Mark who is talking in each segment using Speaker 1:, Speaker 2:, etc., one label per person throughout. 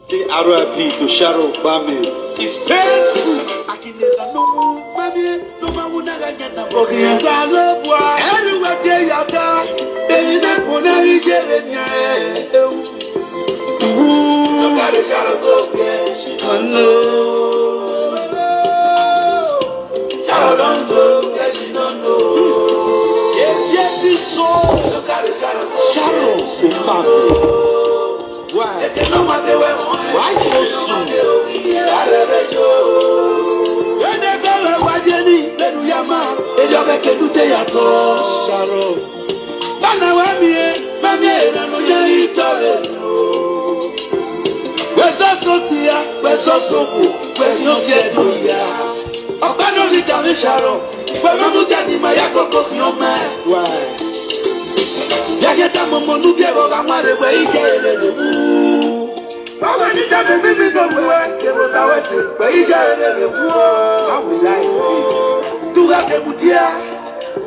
Speaker 1: Say RIP to Sharon OKPAMEN. It's painful. Everywhere they are there, they never know each other. Look at the Sharon OKPAMEN. She don't know. Sharon OKPAMEN. She don't know. Yeah, this song. Look at the Sharon OKPAMEN. Why? Why so soon?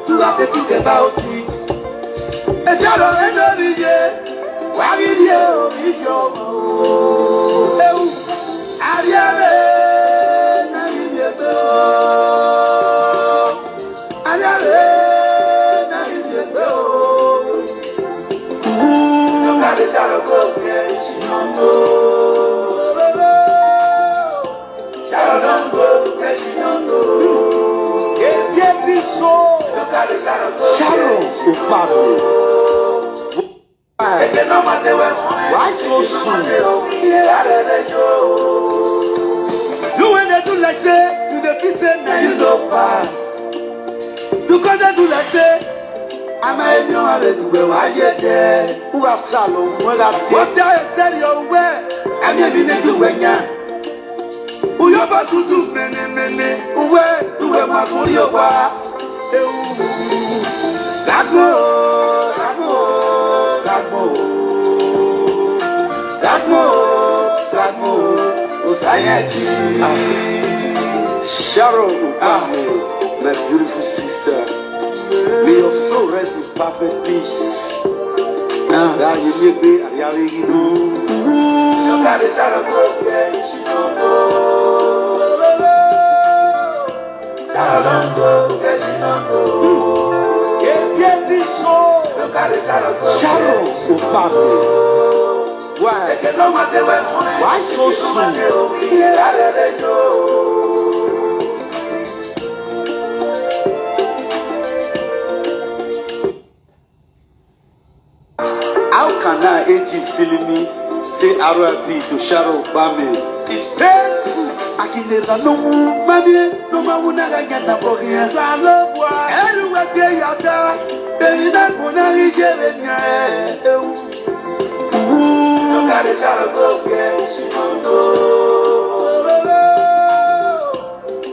Speaker 1: To have to think about it. A shadow and Enogie. Why did you be your Ariane? Look at the shadow go, she don't know. Shadow don't go, she don't know. Get this soul. Sharon OKPAMEN. Why so soon? You when they do like say, you the kiss and you don't pass. You can't do like say, I'm a young man who are there. Who have salon, what they said your way, and maybe they do when you. Who you about to do, many, who were to a Macorio. Dagmo, Society. Sharon OKPAMEN, my beautiful sister, may your soul rest in perfect peace. That you may be a reality. Look at the Sharon OKPAMEN, she don't know. Sharon OKPAMEN, she don't know. Sharon OKPAMEN. Why? Why so soon? How can I silly me say RIP to Sharon OKPAMEN? It's painful. I can never know, baby. No man will never get the book. Yes, I love why. Everywhere they are there, they never know each other. Look at the Sharon OKPAMEN, she don't know.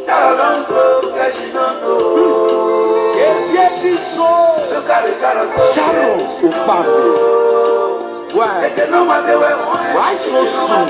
Speaker 1: Sharon OKPAMEN, she don't know. Yes, this song. Look at the Sharon OKPAMEN. Why? Why so soon?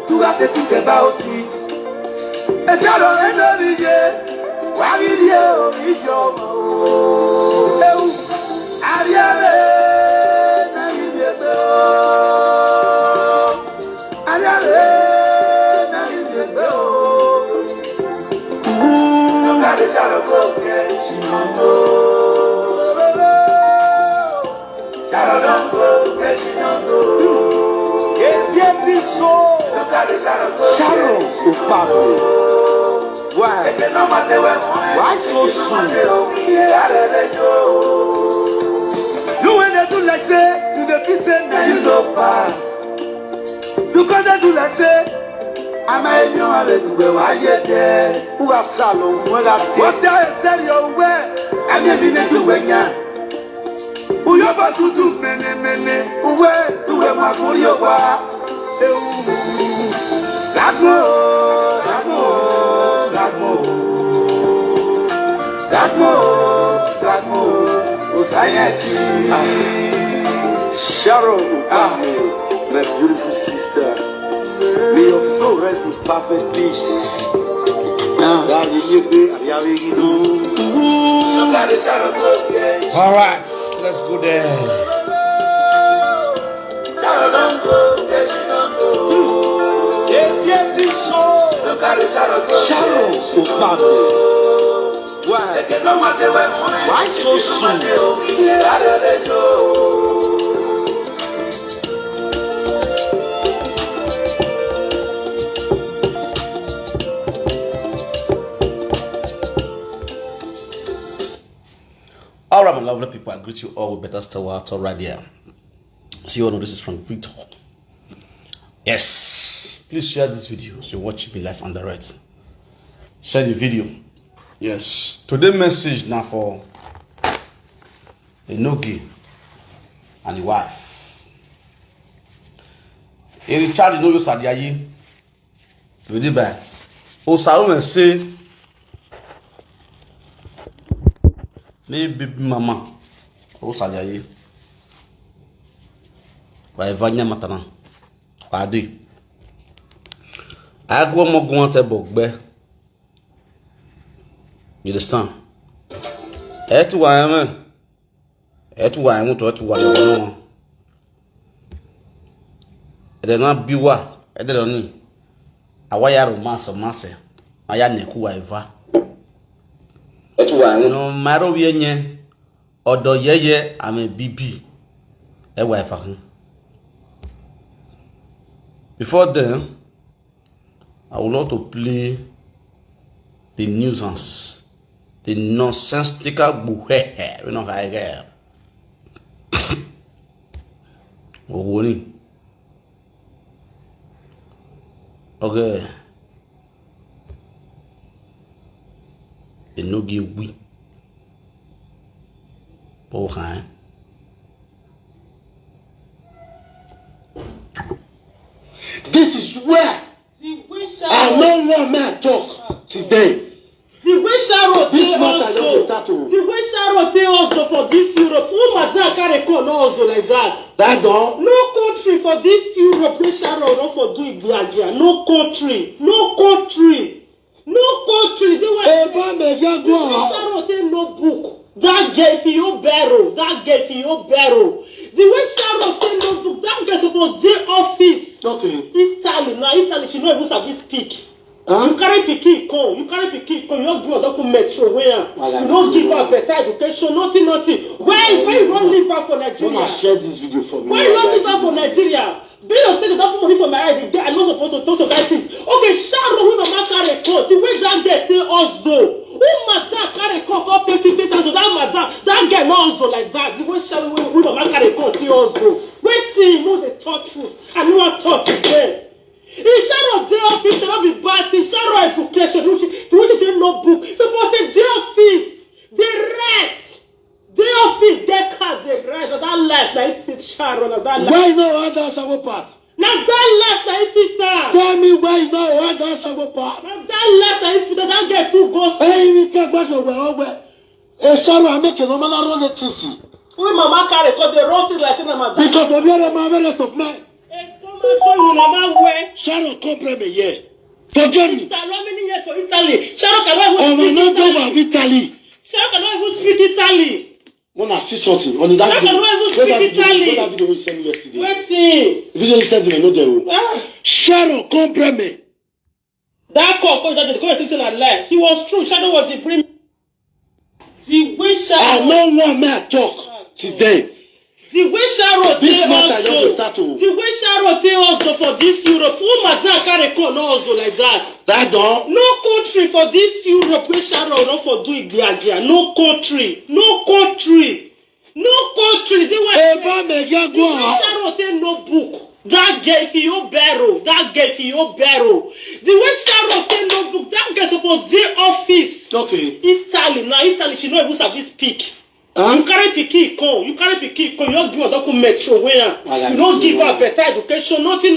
Speaker 1: To have to think about it. A shadow and Enogie. Why did you be your Ariane? Look at the shadow go, she don't know. Shadow don't go, she don't know. Get this soul. Sharon OKPAMEN. Why? Why so soon? You when they do like say, you the kiss and you don't pass. You can't do like say, I'm a young man who are there. Who have salon, what they said your way, and maybe they do when you. Uyo basudu mene uwe makurio wa. Dagmo, Osayati. Sharon OKPAMEN, my beautiful sister. May your soul rest in perfect peace.
Speaker 2: All right, let's go there.
Speaker 1: Sharon OKPAMEN. Why so soon?
Speaker 2: All right, my lovely people, I greet you all with better start right here. So you all know this is from Victor. Yes, please share this video so you watch me live on the right. Share the video. Yes, today's message now for Enogie and the wife. In charge, no use adiaye. You did bad. Osaru and say, "Ne baby mama, Osadiaye. Why vanya matana? Adi. I go more go to bogbe. You understand? Etu wa man. Etu wa mu to etu wa le wono. E de na biwa, e de ni. Awaya romance mase. Aya neku wa eva. Etu wa no maro wie nye. Odo yeye ame bibi. E wa eva. Before then, I would love to play the nuisance, the nonsensical buhehe. You know how I get. Ogoni. Okay. Enogie we. Okay.
Speaker 1: This is where I no one man talk today.
Speaker 3: The way Sharon
Speaker 1: This matter just start to.
Speaker 3: the way Sharon tell also for this Europe, who Madam carry come also like that.
Speaker 1: That door.
Speaker 3: No country for this Europe wey Sharon not for do Igbagia. No country. No country. No country. They were
Speaker 1: Eba meja go.
Speaker 3: Sharon tell no book. That girl for your barrel. That girl for your barrel. The way Sharon tell no book, that girl supposed dey office.
Speaker 1: Okay.
Speaker 3: Italy. Now Italy she no even sabi speak.
Speaker 1: Huh?
Speaker 3: You carry pikin come. You carry pikin come. You don't give her document show where. You don't give her better education. Nothing. Why you don't leave her for Nigeria?
Speaker 1: Wanna share this video for me?
Speaker 3: Why you don't leave her for Nigeria? Be you say the don't put money for my head. I'm not supposed to talk to that things. Okay, Sharon, we mama carry code. The way that girl say also. Who madam carry code? Come pay 50,000. That madam, that girl not also like that. The way Sharon, we mama carry code. She also. Wait till you know the talk truth. I know what talk today. In Sharon day office, they don't be bad thing. Sharon education, the way she no book. Suppose say day office, they rest. Day office, they can't, they rest. That life, that fit Sharon, that life.
Speaker 1: Why no other sabo part?
Speaker 3: Now that life, that fit her.
Speaker 1: Tell me why no other sabo part?
Speaker 3: Now that life, that fit her. That get two ghosts.
Speaker 1: Hey, we take back over. Sharon, I make a normal run at TC.
Speaker 3: We mama carry because they run things like saying I'm a
Speaker 1: Because of your marvelous of mine. Sharon OKPAMEN here. For Germany.
Speaker 3: How many years for Italy? Sharon cannot
Speaker 1: Oh,
Speaker 3: even
Speaker 1: we
Speaker 3: speak
Speaker 1: not
Speaker 3: Italy.
Speaker 1: over Italy.
Speaker 3: Sharon cannot even speak Italy.
Speaker 1: Wanna see something on that
Speaker 3: Sharon
Speaker 1: video?
Speaker 3: cannot even speak Italy.
Speaker 1: That video you sent me yesterday.
Speaker 3: Waiting.
Speaker 1: The video you sent me, I know there.
Speaker 3: Ah.
Speaker 1: Sharon OKPAMEN.
Speaker 3: That call that the comment is a lie. He was true. Shadow was a prim. The way
Speaker 1: I
Speaker 3: Shadow.
Speaker 1: no one man talk today.
Speaker 3: The way Shadow
Speaker 1: This
Speaker 3: tell
Speaker 1: matter just
Speaker 3: also.
Speaker 1: start to.
Speaker 3: The way Shadow tell also for this Europe. Who Madam carry come also like that.
Speaker 1: That door.
Speaker 3: No country for this Europe where Shadow not for do Igbagia. No country. No country. No country. They were.
Speaker 1: Eba meja
Speaker 3: The way
Speaker 1: go.
Speaker 3: Shadow tell no book. That girl for your barrel. That girl for your barrel. The way Sharon tell no book. That girl supposed dey office.
Speaker 1: Okay.
Speaker 3: Italy. Now Italy she no even sabi speak. You carry pikin come. You don't give a document show where you don't give her advertise occasion, nothing.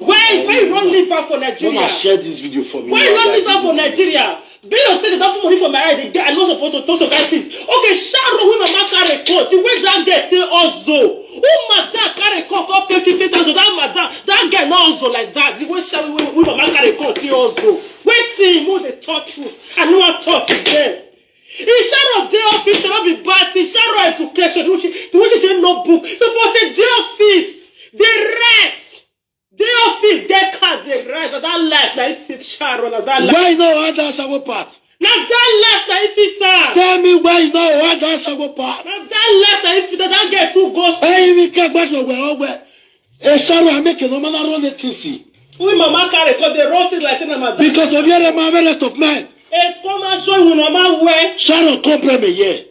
Speaker 3: Why you don't leave her for Nigeria?
Speaker 1: Don't share this video for me.
Speaker 3: Why you don't leave her for Nigeria? Bill say they don't put money for my head. I'm not supposed to talk so guys things. Okay, Sharon with mama carry court. The way that get say also. Who madam carry court up pay 50,000? That girl not also like that. The way Sharon with mama carry court also. Wait till you know the touch truth. I know what talk again. In Sharon day office, there not be bad thing. Sharon education, the way she take notebook. Suppose the day office, the rest. Day office, they can't the rest. That life, that fit Sharon. That life.
Speaker 1: Why you know what that's our part?
Speaker 3: Now that life, that fit her.
Speaker 1: Tell me why you know what that's our part?
Speaker 3: Now that life, that fit her. That get too ghost.
Speaker 1: Hey, you can't go where? Hey, Sharon, I make a normal run at TC.
Speaker 3: We mama carry because they wrote it like saying madam.
Speaker 1: Because of your rest of mine.
Speaker 3: It's come and show you normal way.
Speaker 1: Sharon OKPAMEN here.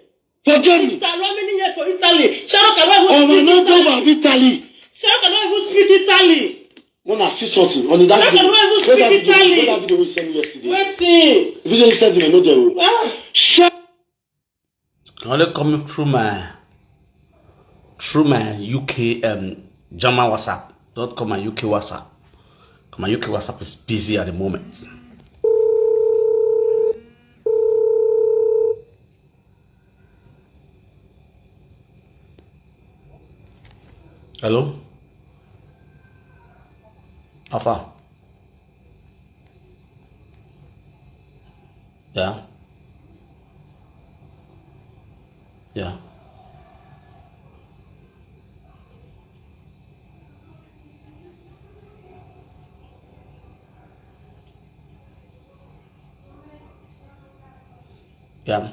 Speaker 1: For Germany.
Speaker 3: How many years for Italy? Sharon cannot even
Speaker 1: speak Italy. Of Italy.
Speaker 3: Sharon cannot even speak Italy.
Speaker 1: When I see something on that video, that video we sent me yesterday.
Speaker 3: Waiting.
Speaker 1: Video you sent me, no there.
Speaker 2: Only coming through my UK German WhatsApp. Don't call my UK WhatsApp. My UK WhatsApp is busy at the moment. Hello? Alpha? Yeah? Yeah. Yeah.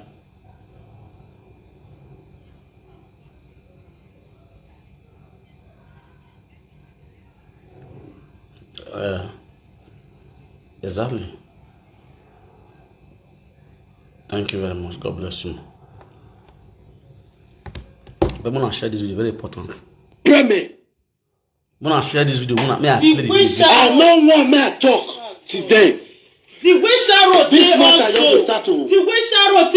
Speaker 2: Exactly. Thank you very much. God bless you. But I'm gonna share this video, very important.
Speaker 1: Pray
Speaker 2: I'm gonna share this video. May I play the video?
Speaker 1: I don't want me to talk since then.
Speaker 3: The way Sharon
Speaker 1: this matter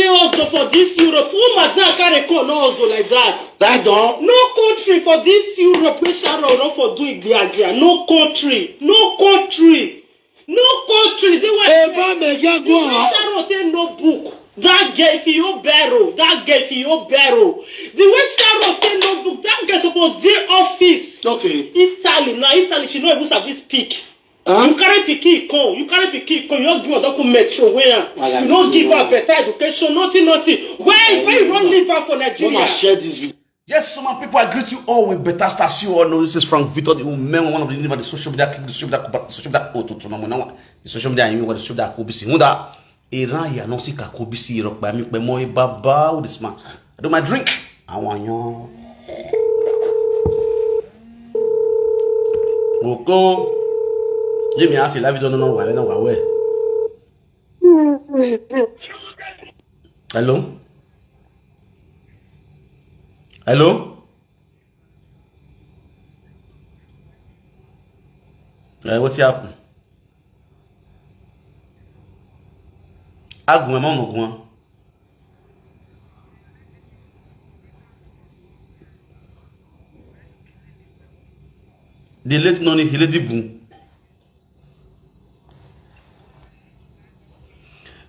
Speaker 3: also for this Europe, who madam carry call also like that.
Speaker 1: That dog.
Speaker 3: No country for this Europe where Sharon not for do it again. No country. They want Sharon take no book. That girl if you barrel. The way Sharon take no book, that girl supposed their office.
Speaker 1: Okay.
Speaker 3: Italy, she know even sabi speak. You carry pikin come. You don't give a document show where you don't give her advertise occasion, nothing. Why you don't leave her for Nigeria?
Speaker 1: Don't share this video.
Speaker 2: Yes, so my people, I greet you all with better stars. You all know this is Frank Victor, the man, one of the social media, the social media, the social media, I mean, what the social media could be seen. Munda, Iran, ya no see could be seen, rock by me, by my baba, with this man. I do my drink. I want you. Oko. Let me ask you, live, you don't know why, I don't know where. Hello? What's happening? Agun emo ogun. The late noni he lady boom.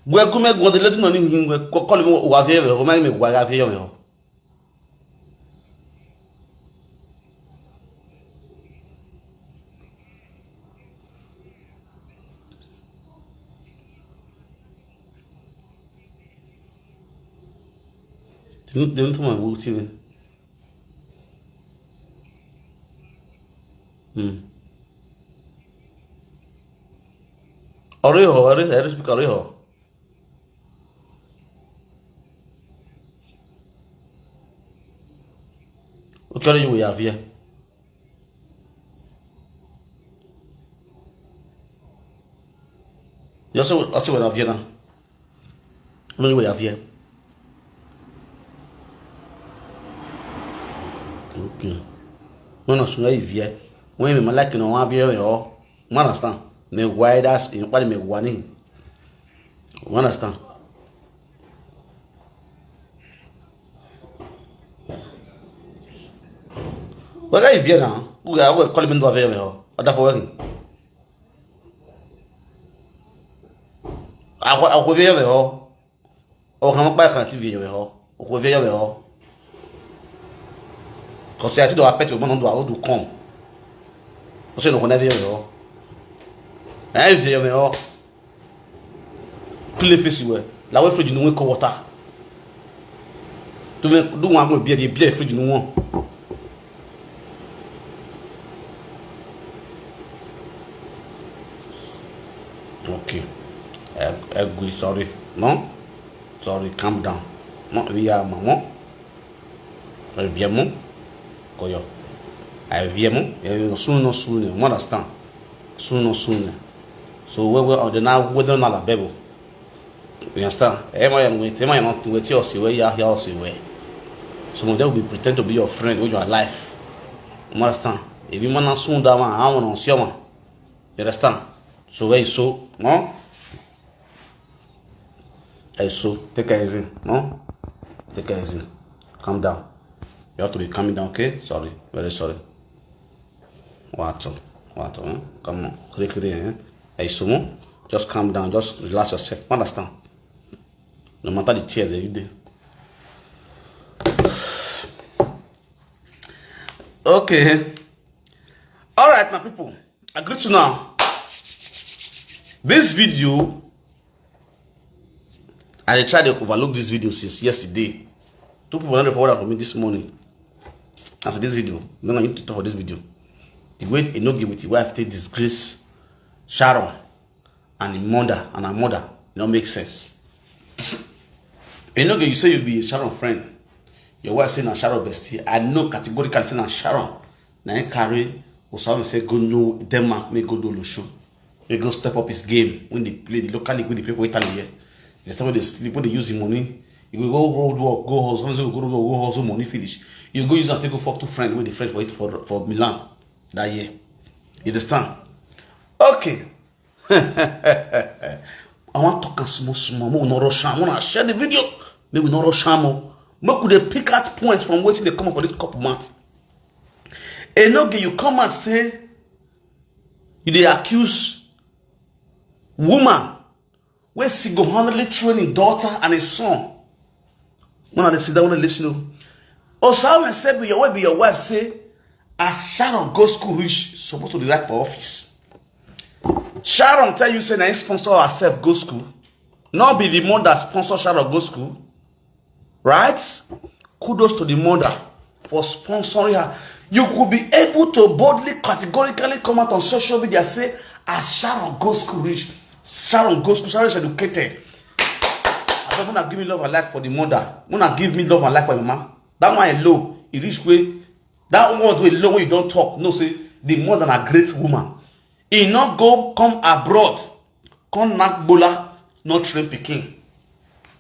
Speaker 2: Gwe gume gwo the late noni hingwe call me wa vie o ma me gwa ga vie yo. Dentro uma última. Oreho, era explicar oreho. O que eu ia ver? Eu sou na Viena. Não ia ver. Okay. No no sunga ivie. When me like no one vie yo. You understand? Me why that's in what me wani. You understand? Where you vient now? Who are calling me to avail me? Or that for working? I will veil me. Or come back and TV. Or veil me. Because I do a pet of one on to come. Você não conhece eu. É eu meu. Play face we. La we fridge no we ko water. Do one go be the fridge no one. Okay. Good, sorry. No? Sorry, calm down. No, we are maman. Viens koyo. I viens soon, understand? Soon. So we are now whether not a bebo. You understand? Am I not to wait your way, your way. Some of them will pretend to be your friend when you are alive. You understand? If you want to soon that one, I want to see one. You understand? So where is so? No? I so take it easy. No? Take it easy. Calm down. You have to be calming down, okay? Sorry. Very sorry. What? Come on. Hey, Sumo. Just calm down. Just relax yourself. Understand? No matter the tears that you do. Okay. Alright, my people. I greet you now. This video, I tried to overlook this video since yesterday. Two people wanted to forward for me this morning. After this video, I'm going to need to talk for this video. The way Enogie with the wife take disgrace Sharon and her mother, it don't make sense. Enogie, you say you be Sharon friend. Your wife saying Sharon bestie. I know categorically saying Sharon. Now you carry Osama say go no Denmark, may go do the show. May go step up his game when they play the local league with the people Italy here. The time when they sleep, when they use the money, you go road work, go hustle, go hustle money finish. You go use and take go fuck two friends when the friend for it for Milan that year. You understand? Okay. I want to talk small, we not rush. I want to share the video. Maybe not rush. Maybe could they pick out points from waiting they come up for this couple months. Enogie, you come and say you they accuse woman where single-handedly training daughter and a son. When I sit down and listen. Osama said, be your wife say, as Sharon go school reach, supposed to be right for office. Sharon tell you say na sponsor herself go school. Not be the mother sponsor Sharon go school. Right? Kudos to the mother for sponsoring her. You could be able to boldly, categorically come out on social media and say, as Sharon go school reach, Sharon go school, Sharon is educated. I don't want to give me love and life for the mother. Want to give me love and life for the mama. That one low, it reach way. That one way low when you don't talk. No, say the mother a great woman. He not go come abroad, come knock bola, not train Peking.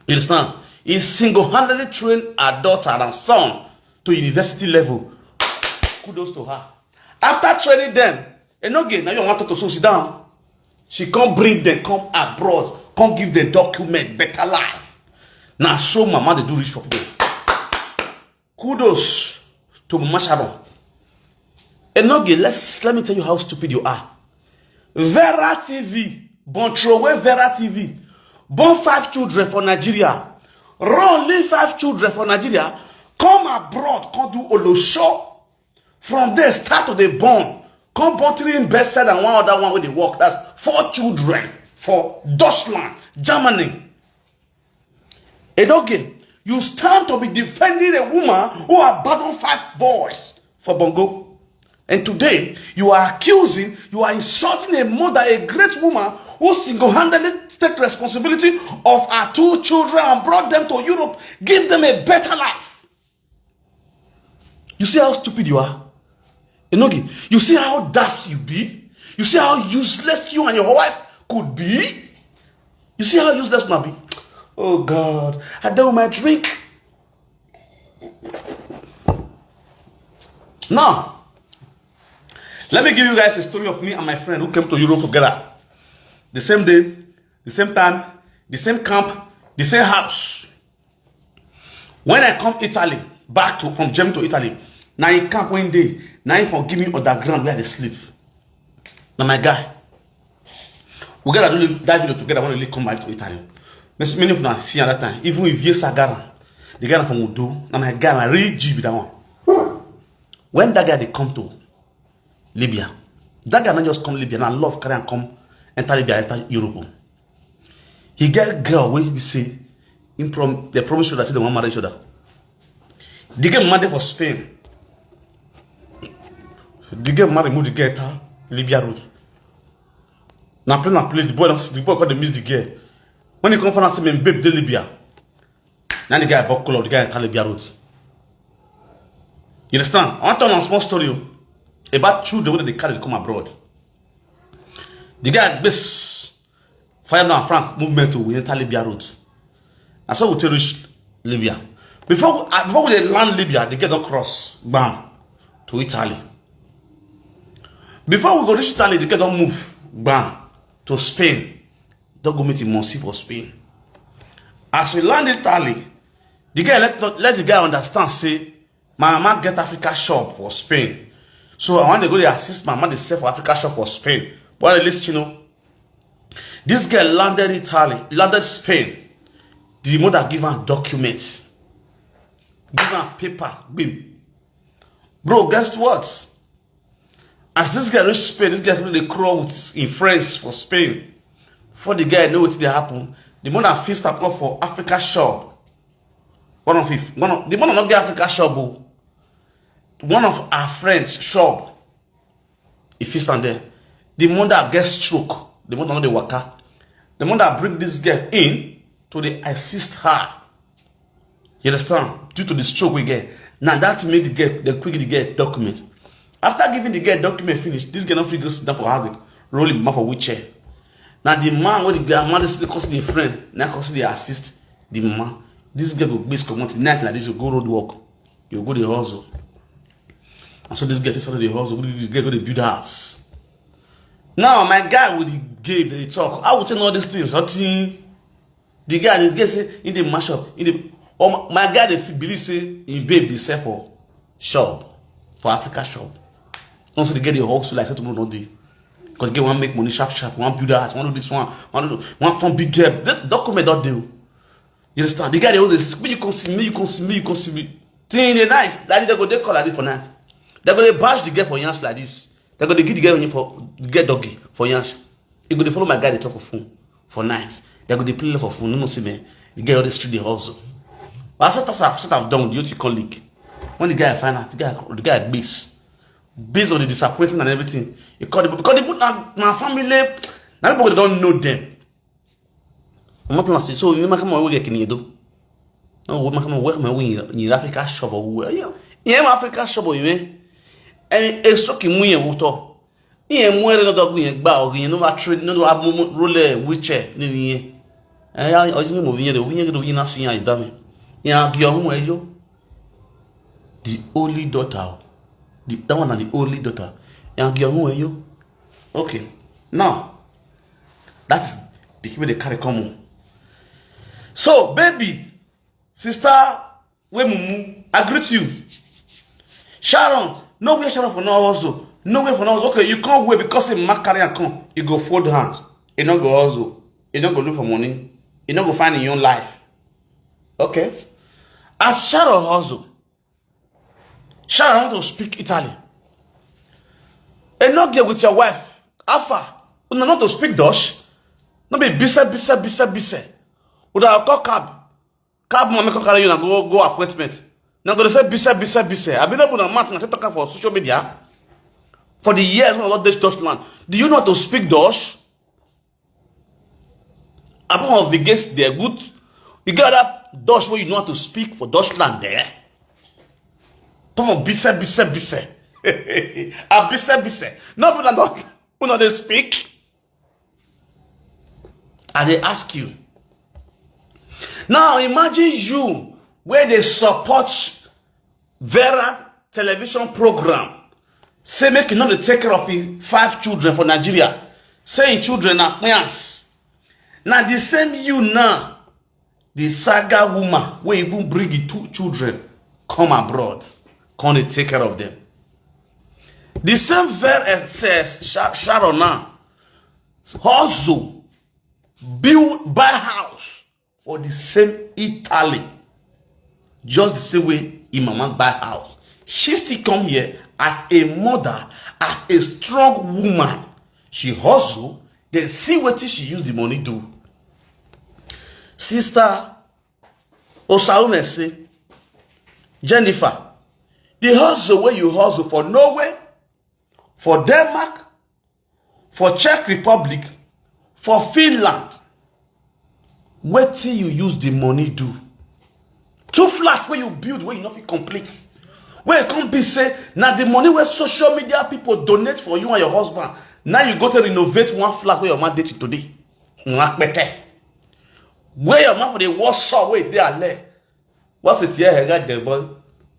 Speaker 2: You understand? He single-handedly trained her daughter and son to university level. Kudos to her. After training them, Enogie, now you want her to sit down. She can't bring them, come abroad, can't give them document, better life. Now so mama they do rich for people. Kudos to Mama Sharon. Enogie, let me tell you how stupid you are. Vera TV, bon troway Vera TV, born 5 children for Nigeria. Run, leave 5 children for Nigeria. Come abroad, come do Olosho. From there, start to the born. Come born 3 better than one other one where they work. That's 4 children for Deutschland, Germany. Enogie, you stand to be defending a woman who abandoned 5 boys for Bongo. And today, you are accusing, you are insulting a mother, a great woman who single-handedly take responsibility of her 2 children and brought them to Europe, give them a better life. You see how stupid you are? Enogie, you see how daft you be? You see how useless you and your wife could be? You see how useless you be? Oh God, I don't my drink. Now, let me give you guys a story of me and my friend who came to Europe together. The same day, the same time, the same camp, the same house. When I come Italy, from Germany to Italy, Now he camp one day. Now he forgive me underground where they sleep. Now my guy, we gotta do that video together when we come back to Italy. Many of you see at that time. Even if you Sagara, the guy from Udo, now my guy, I really G with that one. When that guy they come to Libya, that guy not just come Libya. Now love carry and come enter Libya, enter Europe. He get a girl where we say, they promise you that they want marry each other. They get married for Spain. They get married, move the girl to Libya route. Now play the boy called the music girl. When he come for us, babe, the Libya. Now the guy buckle up, the guy enter Libya route. You understand? I want to tell you a small story about children when they carry come abroad. The guy base fire down Frank movement to enter Libya route. That's how we tell reach Libya. Before we land Libya, they get across, bam, to Italy. Before we go reach Italy, they get on move, bam, to Spain. Don't go meet him Monsi for Spain. As we land Italy, the guy let the guy understand, say, my mama get Africa shop for Spain. So I want to go to assist my mama to sell for Africa shop for Spain. But at least, you know, this girl landed Italy, landed Spain. The mother give her documents. Give her paper. Bim. Bro, guess what? As this guy reached Spain, this guy really crawl with his friends for Spain. Before the guy know what did happen, the mother fixed up for Africa shop. The mother not get Africa shop. One of our friends shop. He fixed on there. The mother gets stroke. The mother not the worker. The mother bring this girl in to assist her. You understand? Due to the stroke we get. Now that made the quick get document. After giving the girl document finished, this girl not free goes down for housing, rolling him for wheelchair. Now the man when the man is the friend, now consider the assist the man. This girl will basically come out night like this, you go road work, you go the hustle. And so this girl started the hustle, this girl go to build house. Now my guy with the gay they talk. I would say all these things. The guy, this guy say in the mashup, my guy they believe say in babe they sell for shop, for Africa shop. Also they get the hustle like say tomorrow no day. Because they want to make money sharp, one build house, one do this one from big girl. That document don't do. You understand? The guy they always say, you can see me. Thing the night, like they go they call like this for night. They go they bash the girl for yansh like this. They go they give the girl for get doggy for yansh. They go they follow my guy they talk for phone for nights. They go they play for phone. No see me. The guy on the street they hustle. But I said I've done with the OT colleague. When the guy find out, the guy based on the disappointment and everything, he called the because they put my family. Now people don't know them. I'm not saying so. You make my work in you do. No, we make my work my way in Africa shop or yeah, Africa shop or you mean? And it's talking muy water. Yeah, more than dog we bow. You know what trade? No, have roller wheelchair. Ni I was moving the wing of the winner. See, I done. Yeah, the only daughter. That one and the only daughter. And you. Okay. Now, that's the people they carry common. So, baby, sister, I greet you. Sharon, no way Sharon for now also. No way for now. Okay, you can't wait because a man carry and come. You go fold hand. You not go also. You not go look for money. You not go find in your own life. Okay. As Sharon hustle, Sharon want to speak Italian. Enogie with your wife. Alpha, you not to speak Dutch. No be bise. Would I call cab? Cab mama carry you and go appointment. Now go say bise. I've been able to mark and talk for social media for the years when I got this Dutchland. Do you know how to speak Dutch? About the guests they're good. You got that Dutch where you know how to speak for Dutchland there. For bise. A bise. No, but I don't. Who know they speak? And they ask you. Now imagine you where they support Vera television program. Say make you not take care of 5 children for Nigeria. Saying children are parents. Now the same you now, the saga woman where even bring the 2 children come abroad. come to take care of them. The same verse says Sharon now also buy house for the same Italy, just the same way Imama buy house. She still come here as a mother, as a strong woman. She hustle, then see what she use the money do. Sister Osaume say, Jennifer, the hustle where you hustle for Norway, for Denmark, for Czech Republic, for Finland, what till you use the money do? 2 flats where you build where you not be complete. Where you can't be say, now the money where social media people donate for you and your husband, now you go to renovate 1 flat where your man dated today. Where your man for the Warsaw where they are there. What's it here? I got the boy.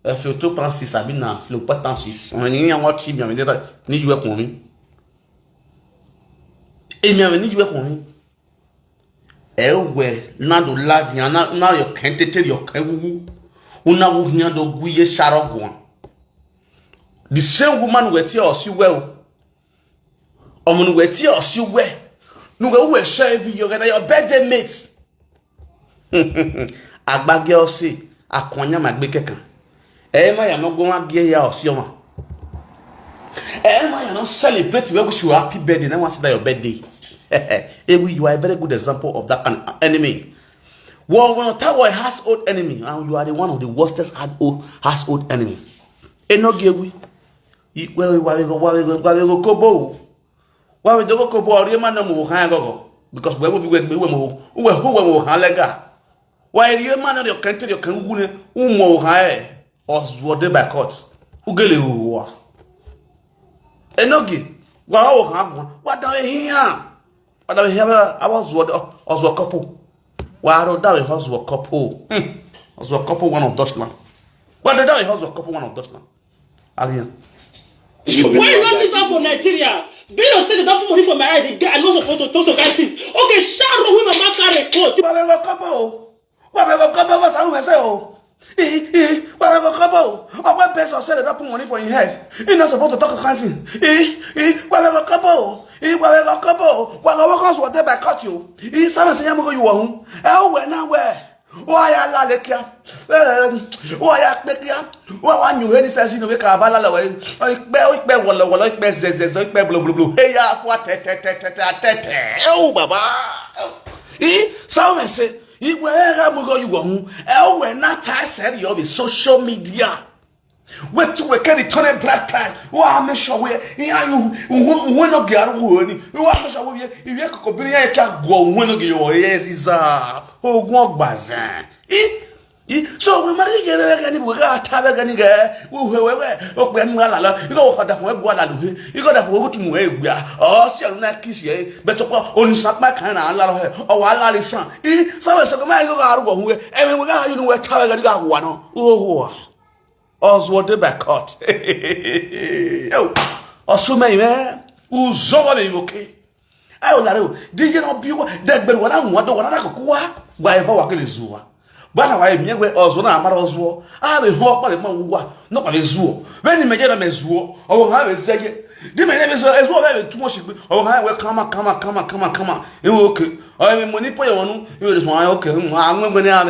Speaker 2: If you took Francis, I mean, now, look, what Francis? I need you watch him. I need you work on me. I need you work on me. Ewe, now the lads, now you can't tell your can't. Una will hear the guye Sharon. The same woman will tell us you well. Omun will tell us you well. No, we will share your birthday mates. Agbage ose akonya magbe kekan ma ya no go age ya osioma ma ya no celebrate we wish you happy birthday na once that your birthday. You are a very good example of that enemy. Well, when a household enemy, and you are the one of the worstest household enemy. Enogie we go kobo. Why we go kobo ori ma na mo han gogo because we who halega. Why you man on your country, your kangune, umo hae, oswode by courts, ugele uwa. Enogie, wow, what do we hear? What do we hear? I was what a couple. Why don't we house a couple? Was a couple one of Dutchland. What did I house a couple one of Dutchland? Again.
Speaker 3: Why you not this for Nigeria? Be your say that money for my head, I'm not supposed to talk to guys. Okay, Sharon, we mama carry coat.
Speaker 2: Why we go couple? Why we go couple? What's how we say? Why we go couple? I went person said that put money for your head. You're not supposed to talk accounting. Why we go couple? Why we go couple? Why we go whatever I cut you? Someone say I'm going you home. Where now where? Why I la lekia? Why I lekia? Why you hear says you know we can balala way? I be wala be zez be blue. Hey ya what tete. Oh baba. Someone say where am go you home? When not I said you be social media. Wait to we can return blood price. Why make sure we you no get woni. Why make sure we if you ko bi ya ka go woni ge yo yes is ogun ogbazan. So we marry get we can we ga ta be gan ge we o pe ni ala la you go da fun egwu ala lu you go da fun ogu tun we egwu o si na kiss ye but ko onisapa kan na ala lo he o wa ala le san so we so ma go ga arugbo hu we we ga you know we ta be gan ga wa no oh Oswald by court. Oh, Osumay, man. Who's over the okay? I will know. Did you not be that? But what I want to why ever walk in the zoo? But I mean, where Oswald, Oswald, I will walk by the man, not by the zoo. When you make a zoo, or have a second. The man is as well too much. Oh, hi, well, come on. You okay? I mean, when you put on, you just want okay. I'm going to have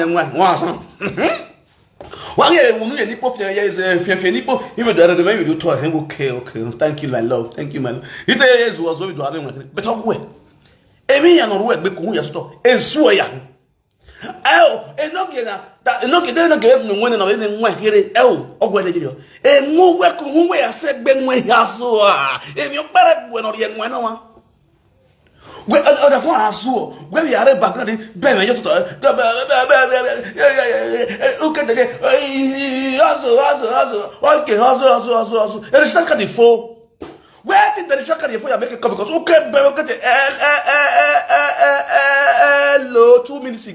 Speaker 2: well, yeah, when you nipple is a fear nipple, even the other way you do to him. Okay. Thank you, my love. Thank you, man. It is was what we do having, but talk away. Emi and work because you stop. And so young. Oh, and not get that. Not get no winning of any one here. Oh, or whether you and no work who I said, Ben, when you are so. If you're better when or young one. Well, other one I saw where we are back then. Ben, you to also. And it's not the four. Where did the shaka before you make a copy? Because okay, hello, 2 minutes.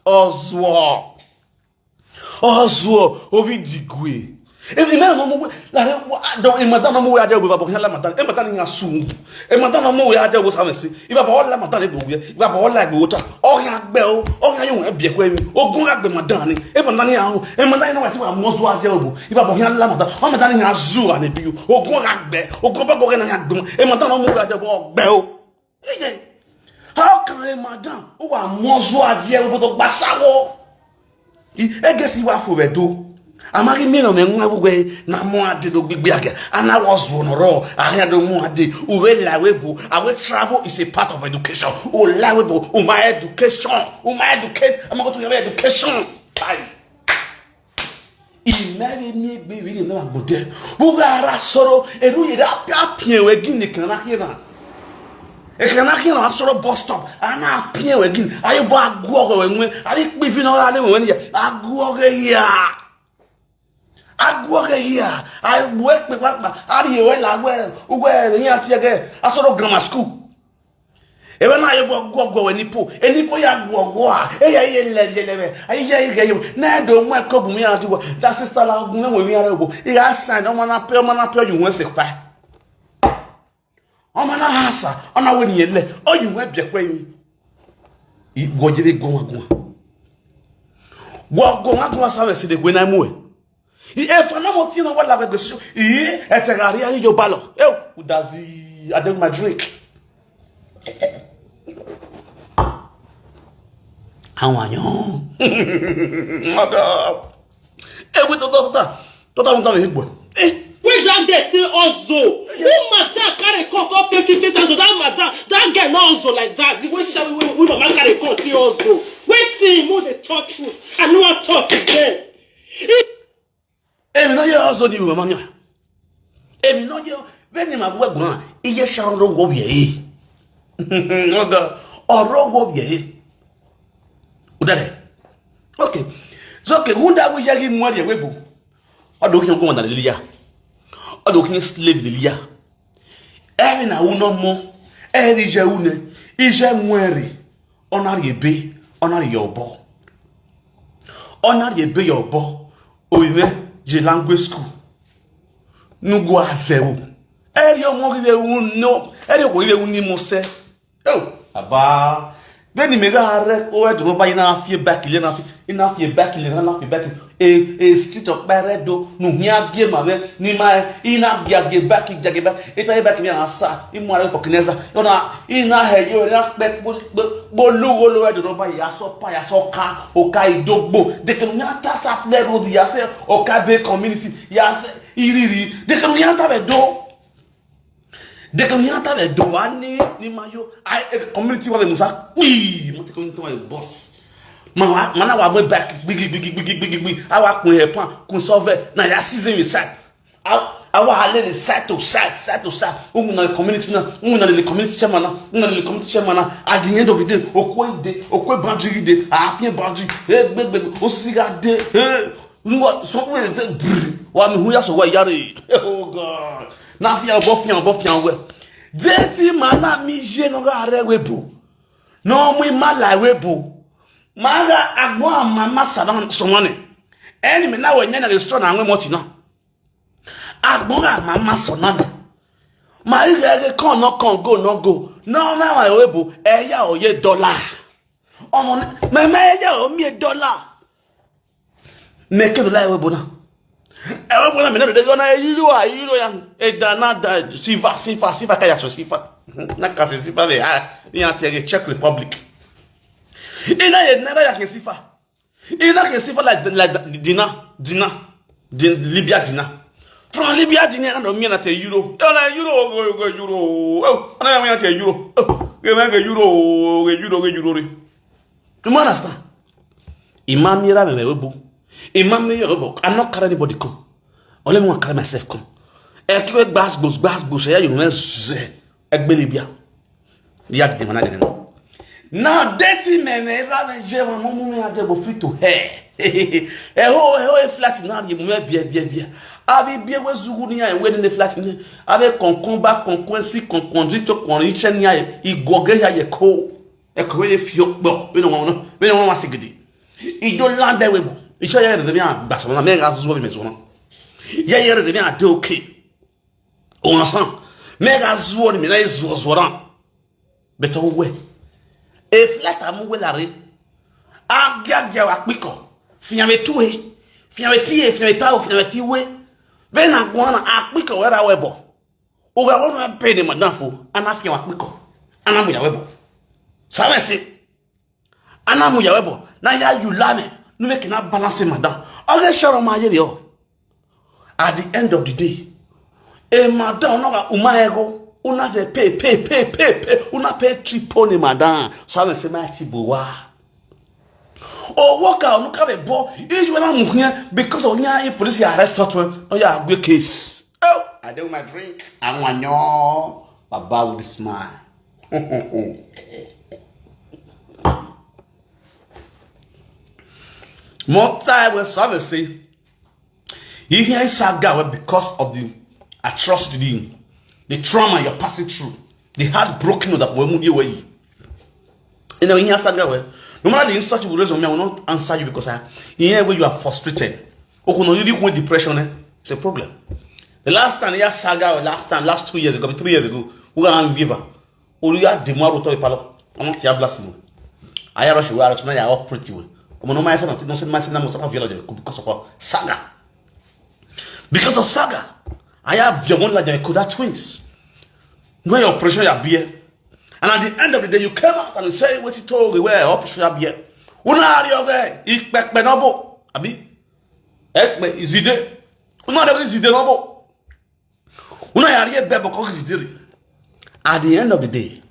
Speaker 2: Oswald, Ovidigwe. If the man no more, don't imagine no more. I do with a bohella madan. Imagine a soon. Imagine no more. I do was having see. If I bought la madan, if I bought like water, or ya bell, or ya young be or go like the madani. If I'm not now, and Madani was most was elbow. If I bought la madan, or Madani a zoo and a view, or go like bear, or go back and I do. And Madame no more. I do walk bell. How can I, madam, who are most was here with the basawo? I guess you are for a do. Amari me no menwe na mo ade do gbegbe ake and I was wonoro I had no mo ade uwe lawebo our travel is a part of education o lawebo o my education o my educate I'm going to your education bye imere mi gbe wi ni na gbode bu ara soro eru yire apia we gini kan na hira e kan na hira soro bus stop ana apia we gini ayo bo aguo we nwe ari pe fi na ora le we ni aguo ge ya agwo here I work with what are you well here again I sort of grammar school even I go any po ya go na do mo ko bu mi atu that sister la gun we are go e ga sign o mana pe you won se fa o mana hasa ona we ni ele o you we bia kwa yi I go jere go service de go na mu if I'm not seeing what I go show, it's a area you ballo. Oh, does he? I don't my drink. How are you? Oh God! Eh, we
Speaker 3: where's that get also? Who matter carry cock pay 50,000? That girl not also like that. The way she we mama carry cock also. Wait till you know the talk truth. I know what talk again.
Speaker 2: Emi no ye also ni mama nya. Emi no ye when ma bo gbon iye Sharon wo wie yi. Oga oro wo wie yi. Udale. Okay. So okay, hunda we yagi mo de webo. Odo kin ko na lilia. Odo kin slave lilia. Emi na uno mo, eri je une, ije mwere. Onari ebe, onari yobo. Onari ebe yobo. Oiwe je language school nugo azewo eri omo gide no eri ko ile uni mo se oh aba beni me ga re o e duro ba ina afie back ile na afie back e street of beredo no hia bie ma me ni ma ina bia ge back ita e back mi asa I mo are for kinesa ina he yo na pe boluwo lo e duro ba ya so ka o ka idogbo de ke nya ta sa play road ya se o ka be community ya se iriri de ke nya ta be do wani ni mayo I community wa musa pi mo te ko nto my boss mana wa mo back big awa kun he pan kun solve na ya season we side awa hale side to side na community na le community chairman at the end of the day okwe boundary de afien boundary gbegbe o siga de nwa so we wa mi hu ya so wa yare oh God na fia bofian we deti mana mi je no ga re webo no mu mala webo maga agbo mama sadan somone eni me na we nya na restaurant anwe moti na agbo ga mama sonana ma ige kon no kon go no go no ma wa webo eya oye dollar omo me eya o mi dollar me ke dollar webo na ewe bona me na de na euro ya e dana da sifa kaya so sifa na ka sifa de ni anti Czech Republic ina ye nara ya ke sifa like Libya dina from Libya dina na mi na te euro dollar euro oh ana ya te euro ge euro re you understand imamira me webo imam me yobo I not carry anybody come only me carry myself come e kiwe gbas ya you know ze egbe Libya ya de mana de no now dirty men rather je mo me ade go free to hair ho flat na ye mo bia abi bia we zugu ni ya we ne flat ni abi konkon si konkondri to konriche ni ya igoge ya ye ko e ko ye fio gbo we no ma sigidi I do land we bo iso ya de mi agbaso na me ga zuzu me so no Ya yere de na de okay. On san. Mega zuo ni me na zuo ran. Beto we. E flat amu we lare. Agya wa piko. Fiame tuwe. Fiame tie, fiame tawo, fiame tiwe. Ben na gwana akpiko wera webo. Uga wono pe ni madanfo, ana fiame akpiko. Ana mu ya webo. Sabe se. Ana mu ya webo. Na ya yulame. No make na balance madam. Oge shoro ma ye yo. At the end of the day, e madam no ga umaego. Una se pay. Una pay triple ni madam. Sabe se ma tibowa. Oh, walk out, look at the ball. If you are here because of your police arrest, oh, yeah, good case. Oh, I do my drink. I want your Baba with a smile. More time was obviously you hear saga because of the atrocity, the trauma you're passing through, the heartbroken that we're moving away. You know, in your saga, no matter the insult you will raise on me, I will not answer you because here where you are frustrated. Or you live with depression, it's a problem. The last time, last 2 years ago, 3 years ago, we got an giver. Or you are the more to a palo. I'm not your blessing. I rush you out tonight, I are pretty well. I'm no myself, I don't send my son of village because of saga. Because of saga, I have your one like the Koda twins. No your pressure, you beer. And at the end of the day, you came out and say what you told me where operation up here. Una are you okay? Ik back benobo. Abi? Ekme izide. Una are izide nobo. Una are you bebo kok izide. At the end of the day,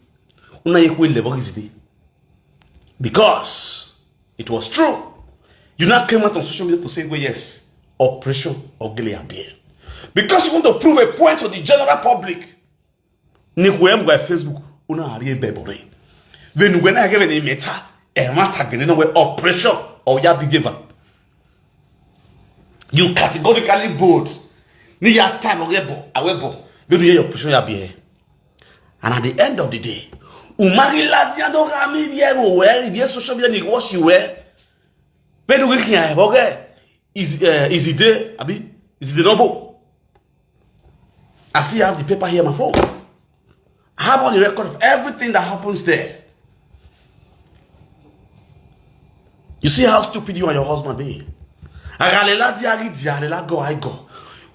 Speaker 2: una you will level izide. Because it was true. You now came out on social media to say, well, yes, operation ugly up here. Because you want to prove a point to the general public. Nikwem by Facebook. Una are bebore. When I give any meta, a matter no way operation or ya be given. You categorically bold. Ni ya time ogebo, awebo. When you operation ya be. And at the end of the day, umari ladia do rami biero where the social media ni wash you where. When we can okay. Is it there? Abi? Is it the noble? I see I have the paper here on my phone. I have all the record of everything that happens there. You see how stupid you and your husband be.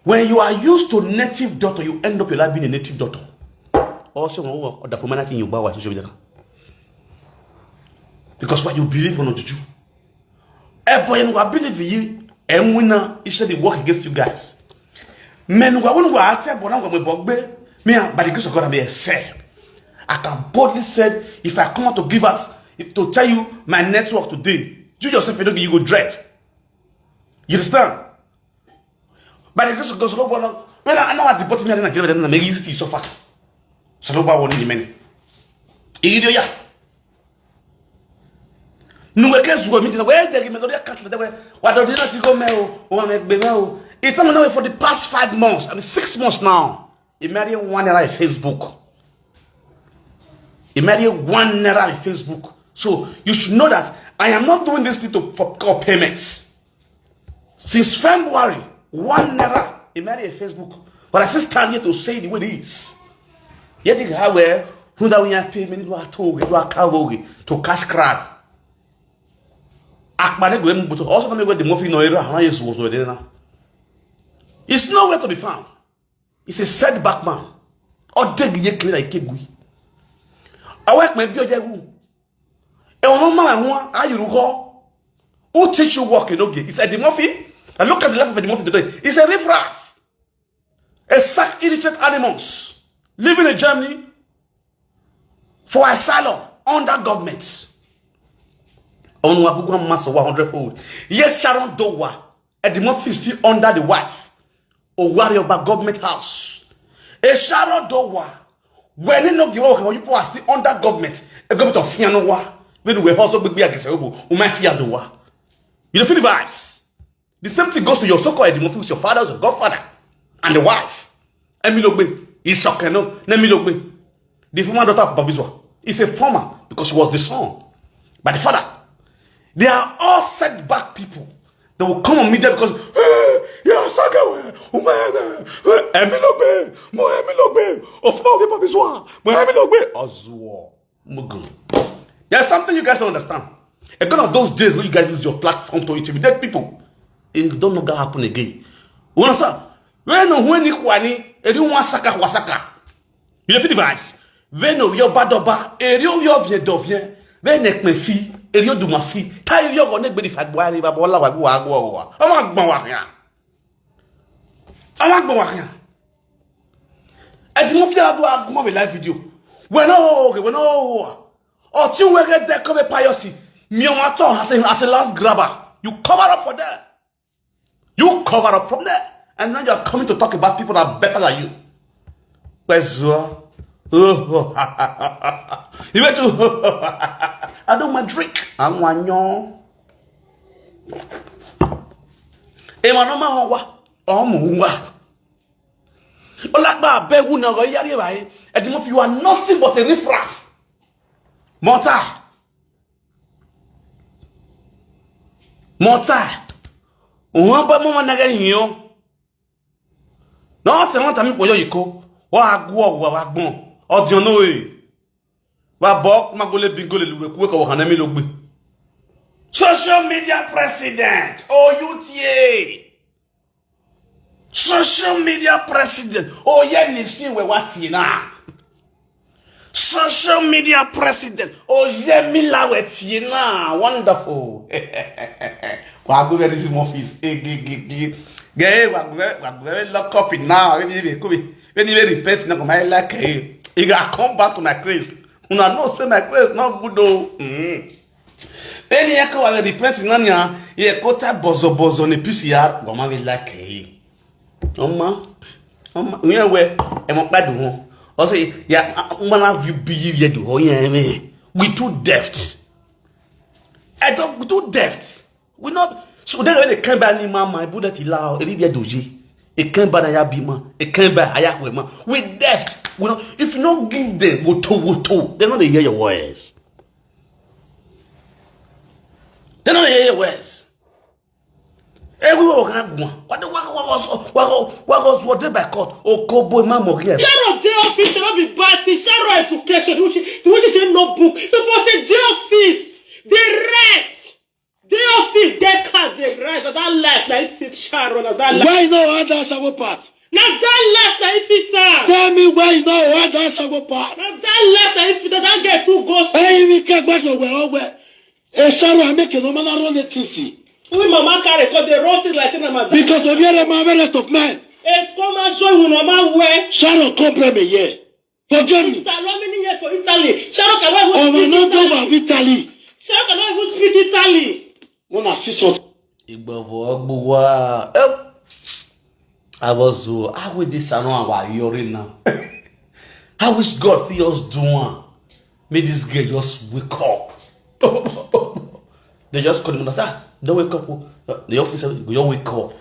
Speaker 2: When you are used to native daughter, you end up your life being a native daughter. Also, the formality you buy social media. Because what you believe or not to do. Everyone who believe you and winner is the work against you guys. Men who are accept what I'm going to me, by the grace of God, I may say, I can boldly say, if I come out to give out, to tell you my network today, you yourself, you go dread. You understand? By the grace of God, when I know at the bottom of Nigeria, then I make easy to suffer. So no one in the many. Idiot. No, I can't go meeting where they give me the cat. Why don't you not go mail or make mail? It's only for the past 5 months, I mean 6 months now. He married one naira Facebook. He married one naira Facebook. So you should know that I am not doing this thing for payments. Since February, 1 naira he married Facebook. But I still stand here to say the way it is. Yet you have where who that we are payment to a toge, to a cowboy, to cash crab. Akmane go but also come with the muffin noira. It's nowhere to be found. It's a setback man. Or dig ye clear like kegui. I work my biojagu. And no man, are you go? Who teach you work in Enogie? It's a demorphy. And look at the left of the demorphy today. It's a riffraff. A sack illiterate animals living in Germany for asylum under governments. On Wabugan Master 100-fold. Yes, Sharon Dowa. A demorphy still under the wife. Or warrior by government house. A Sharon Dowa. When you know you people are still under government, a government of Fianowa. When we also be against you, Dowa. You don't feel the vibes. The same thing goes to your so-called Edimofis, your father, your godfather, and the wife. Emilogbe is shocking. No, Nemilogbe. The former daughter of Babizwa is a former because she was the son by the father. They are all setback people They will come on media because, yeah, Sagawe, Emilogbe, Mo Emilogbe, of my people is one, Mo Emilogbe, Ozwo, Mugu. There's something you guys don't understand. A kind of those days when you guys use your platform to intimidate people, it don't know that happen again. You understand? When you kwani, you wasaka. You feel the vibes. When you badoba, you vient d'ovien, when you me fi, you do ma fi. Ta you go nek be the fat boy, ba bola wa go. Ama gbon wa kan. Ama gbon wa kan. E ti mo fi ado agbo me live video. We no. O ti we get there come piously. Me on at all as a last grabber. You cover up for that. You cover up from there. And now you're coming to talk about people that are better than you. Where's you went to I don't my drink. I'm one young. Emanoma wa. Omuwa. Olagba begu na go yari bae. Edimo you are nothing but a riffraff. Mortar. Uwan ba mo na ga yin. No, tell me that me you go. Wa gbon. Odion no e. Wa bok magole bingole luwe kuwe ko kan mi logbe. Social media president. OUTA. Social media president. Oh yeah, ni si we wati na. Social media president. Oh yeah, mi la weti na. Wonderful. Wa go very small office. Gay, we lock up it now. When you repent, now my like he got come back to my grace. When I know say my grace not good though. When you come and repent, now you go to bozo ne PCR. Go my like Oma, we are where I'm not bad one. Also, yeah, one of you be you do. Oh yeah, me. We too deft. We too deft. We not. So then when they came by my bullet allow a bit doji. It came by a bima, it came by a yakwema. We deft. We not, if you don't give them woto, they're not to hear your words. They're not to hear your words. Everywhere we can go. What was what by court? Oh, go boy, mama, here.
Speaker 3: Sharon, day office cannot be bad. Sharon education, which is no book. Suppose the day office, the rest. The office, they can't, they rise. That left, I fit Sharon. That left.
Speaker 1: Why no other shower part?
Speaker 3: Now that left, I fit her.
Speaker 1: Tell me why no other shower part?
Speaker 3: Now that left, I fit her. That get two ghosts.
Speaker 1: Hey, we can't go where. A Sharon make a no man run the TC.
Speaker 3: We mama carry because they wrote it like cinema.
Speaker 1: Because of your rest of mine.
Speaker 3: It's come and show you no where.
Speaker 1: Sharon OKPAMEN here. For Germany.
Speaker 3: How many years for Italy? Sharon cannot
Speaker 1: even speak Italy.
Speaker 3: Sharon cannot even speak Italy.
Speaker 1: When I see something.
Speaker 2: I was how with this I know about urine now. I wish God feels doing. May this girl just wake up. They just call him and say, don't wake up. The officer go wake up.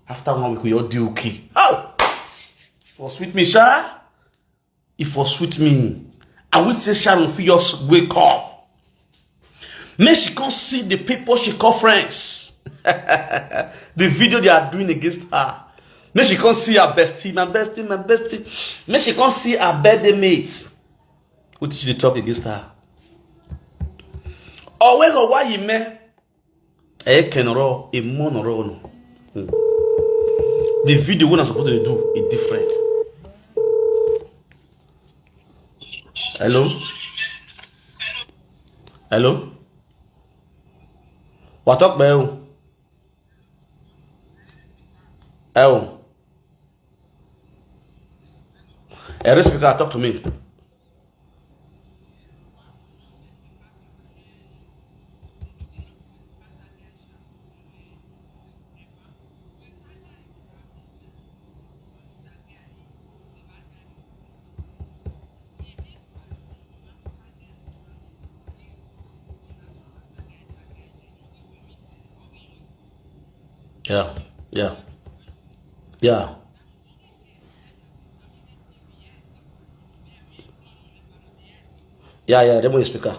Speaker 2: After 1 week, we all do okay. Oh, for sweet me, sir. If for sweet me, I wish this Sharon just wake up. May she can't see the people she call friends. The video they are doing against her. May she can't see her bestie, my bestie. May she can't see her birthday mates. Who teach the talk against her? Or where go why you me? A monoro. The video when I'm supposed to do is different. Hello? What talk about? A speaker talk to me. Yeah. Demo speaker.